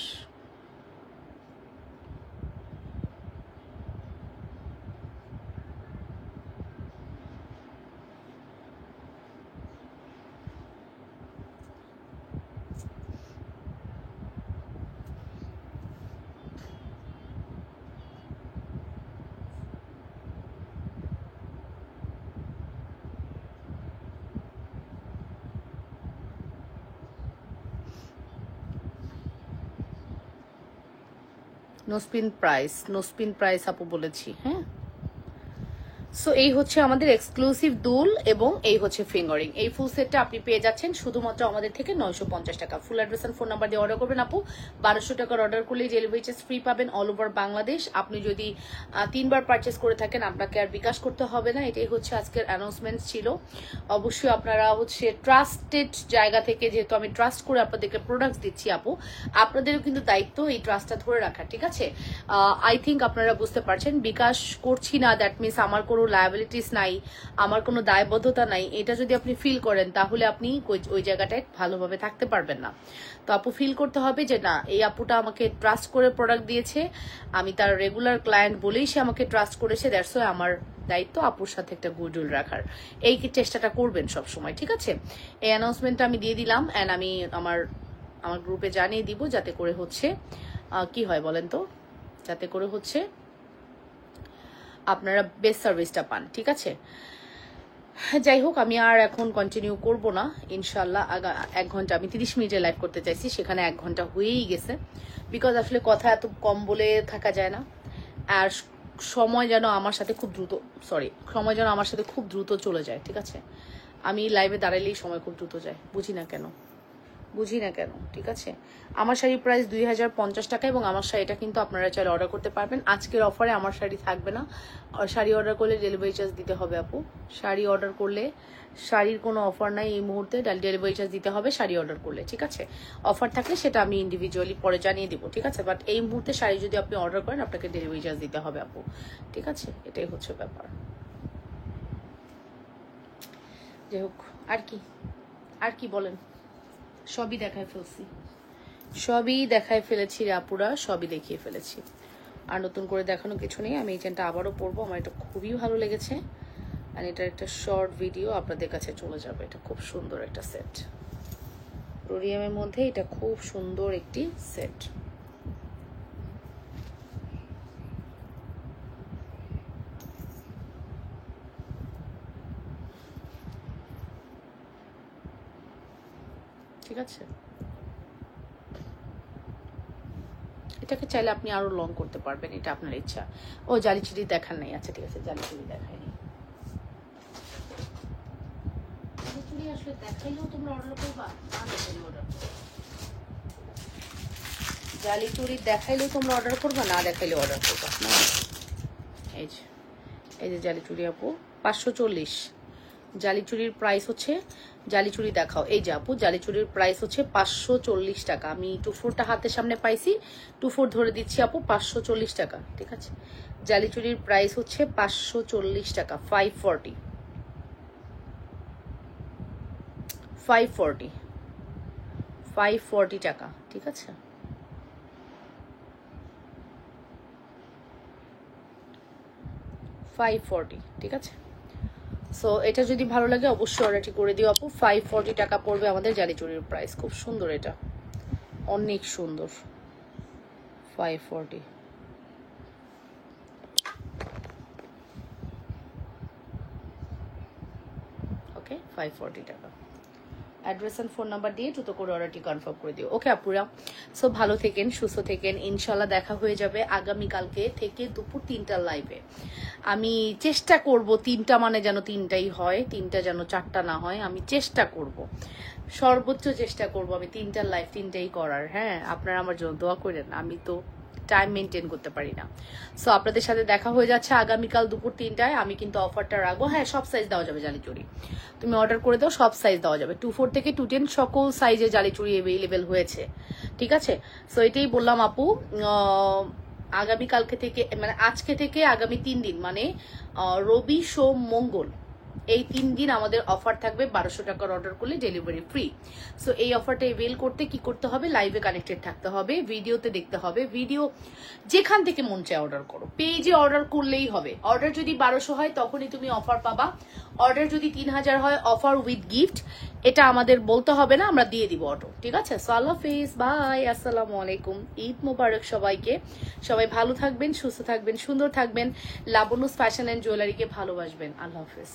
নোসপিন প্রাইস আপু বলেছি। হ্যাঁ, সো এই হচ্ছে আমাদের এক্সক্লুসিভ দুল এবং এই হচ্ছে ফিঙ্গারিং। এই ফুল সেটটা আপনি পেয়ে যাচ্ছেন শুধুমাত্র আমাদের থেকে 950 টাকা। Full address and phone number দিয়ে অর্ডার করবেন আপু। 1200 টাকার অর্ডার করলে ডেলিভারি চার্জ ফ্রি পাবেন অল ওভার বাংলাদেশ। আপনি যদি 3বার পারচেস করে থাকেন, আপনাকে আর বিকাশ করতে হবে না। এটাই হচ্ছে আজকের অ্যানাউন্সমেন্ট ছিল। অবশ্যই আপনারা হচ্ছে ট্রাস্টেড জায়গা থেকে, যেহেতু আমি ট্রাস্ট করে আপনাদেরকে প্রোডাক্টস দিচ্ছি আপু, আপনাদেরও কিন্তু দায়িত্ব এই ট্রাস্টটা ধরে রাখা, ঠিক আছে? আই থিঙ্ক আপনারা বুঝতে পারছেন, বিকাশ করছি না দ্যাট মিনস আমার কোনো লায়াবিলিটিস নাই, আমার কোনো দায়বদ্ধতা নাই। এটা যদি আপনি ফিল করেন তাহলে আপনি ওই জায়গাটায় ভালোভাবে থাকতে পারবেন না। তো আপু ফিল করতে হবে যে না, এই আপুটা আমাকে ট্রাস্ট করে প্রোডাক্ট দিয়েছে, আমি তার রেগুলার ক্লায়েন্ট বলেই সে আমাকে ট্রাস্ট করেছে, দ্যাটস ওয়াই আমার দায়িত্ব আপুর সাথে একটা গুডউইল রাখার। এই চেষ্টাটা করবেন সব সময়, ঠিক আছে? এই অ্যানাউন্সমেন্টটা আমি দিয়ে দিলাম, অ্যান্ড আমি আমার গ্রুপে জানিয়ে দিব, যাতে করে হচ্ছে কি হয় বলেন তো, যাতে করে হচ্ছে আপনারা বেস্ট সার্ভিসটা পান, ঠিক আছে? যাই হোক, আমি আর এখন কন্টিনিউ করব না ইনশাল্লাহ। 1 ঘন্টা, আমি 30 মিনিটে লাইভ করতে চাইছি, সেখানে 1 ঘন্টা হয়েই গেছে। বিকজ আসলে কথা এত কম বলে থাকা যায় না। আর সময় যেন আমার সাথে খুব দ্রুত চলে যায়, ঠিক আছে? আমি লাইভে দাঁড়াইলেই সময় খুব দ্রুত যায়, বুঝি না কেন, ঠিক আছে? আমার শাড়ির প্রাইস 2050 টাকা, এবং আমার শাড়িটা কিন্তু আপনারা চাইলে অর্ডার করতে পারবেন। আজকের অফারে আমার শাড়ি থাকবে না, শাড়ি অর্ডার করলে ডেলিভারি চার্জ দিতে হবে আপু। শাড়ি অর্ডার করলে, শাড়ির কোনো অফার নাই এই মুহূর্তে, ডেলিভারি চার্জ দিতে হবে শাড়ি অর্ডার করলে, ঠিক আছে? অফার থাকলে সেটা আমি ইন্ডিভিজুয়ালি পরে জানিয়ে দিব, ঠিক আছে? বাট এই মুহূর্তে শাড়ি যদি আপনি অর্ডার করেন, আপনাকে ডেলিভারি চার্জ দিতে হবে আপু, ঠিক আছে? এটাই হচ্ছে ব্যাপার। যাই হোক, আর কি বলেন? সবই দেখায় ফেলেছি রে আপুরা, সবই দেখিয়ে ফেলেছি। আর নতুন করে দেখানো কিছু নেই। আমি এই চেনটা আবারও পরবো, আমার এটা খুবই ভালো লেগেছে। আর এটার একটা শর্ট ভিডিও আপনাদের কাছে চলে যাবে। এটা খুব সুন্দর একটা সেট, রোডিয়ামের মধ্যে এটা খুব সুন্দর একটি সেট। ঠিক আছে, এটাকে চাইলে আপনি আরো লং করতে পারবেন, এটা আপনার ইচ্ছা। ও জালিচুরি দেখার নাই, আচ্ছা ঠিক আছে, জালিচুরি দেখায়নি। জালিচুরি আসলে দেখাইলেও তোমরা অর্ডার করবা, না দেখাইলেও অর্ডার করবা। জালিচুরি দেখাইলেও তোমরা অর্ডার করবা, না দেখাইলেও অর্ডার করবা না। এই যে জালিচুরি আপু 540। জালিচুরির প্রাইস হচ্ছে, জালিচুরি দেখাও। এই যে আপু, জালিচুরির প্রাইস হচ্ছে 540 টাকা। আমি 24টা হাতের সামনে পাইছি, 24 ধরে দিচ্ছি আপু, 540 টাকা, ঠিক আছে? জালিচুরির প্রাইস হচ্ছে 540 টাকা, 540। 540 540 টাকা, ঠিক আছে। $540, ঠিক আছে। সো এটা যদি ভালো লাগে অবশ্যই অর্ডারটি করে দিও আপু। 540 টাকা পড়বে আমাদের জালি চুড়ির প্রাইস। খুব সুন্দর, এটা অনেক সুন্দর। 540। ওকে, 540 টাকা। অ্যাড্রেস অ্যান্ড ফোন নাম্বার দিয়ে দ্রুত করে অর্ডারটি কনফার্ম করে দিও। ওকে আপুরা, সো ভালো থেকেন, সুস্থ থেকেন। ইনশাল্লাহ দেখা হয়ে যাবে আগামীকালকে থেকে দুপুর 3টার লাইভে। আমি চেষ্টা করব 3টা মানে যেন 3টাই হয়, 3টা যেন 4টা না হয়। আমি চেষ্টা করব, সর্বোচ্চ চেষ্টা করব আমি 3টার লাইভ 3টাই করার। হ্যাঁ, আপনারা আমার জন্য দোয়া করেন, আমি তো টাইম মেনটেন করতে পারি না। সো আপনাদের সাথে দেখা হয়ে যাচ্ছে আগামীকাল দুপুর 3টায়। আমি কিন্তু অফারটা রাখবো। হ্যাঁ, সব সাইজ দেওয়া যাবে জালি চুড়ি, তুমি অর্ডার করে দাও, সব সাইজ দেওয়া যাবে। 24 থেকে 210 সকল সাইজে জালি চুড়ি অ্যাভেলেবেল হয়েছে, ঠিক আছে। সো এটাই বললাম আপু, আগামীকালকে থেকে মানে আজকে থেকে আগামী 3 দিন মানে রবি সোম মঙ্গল, এই 3 দিন আমাদের অফার থাকবে। 1200 টাকার অর্ডার করলে ডেলিভারি ফ্রি। সো এই অফারটা এভেল করতে কি করতে হবে? লাইভে কানেক্টেড থাকতে হবে, ভিডিওতে দেখতে হবে। ভিডিও যেখান থেকে মন চায় অর্ডার করো, পেজে অর্ডার করলেই হবে। অর্ডার যদি 1200 হয় তখনই তুমি অফার পাবা। অর্ডার যদি 3000 হয় অফার উইথ গিফট। এটা আমাদের বলতে হবে না, আমরা দিয়ে দিব অটো, ঠিক আছে। সো আল্লাহ হাফেজ, বাই, আসসালামু আলাইকুম। ঈদ মোবারক সবাইকে। সবাই ভালো থাকবেন, সুস্থ থাকবেন, সুন্দর থাকবেন। লাবণ্যস ফ্যাশন অ্যান্ড জুয়েলারিকে ভালোবাসবেন। আল্লাহ হাফেজ।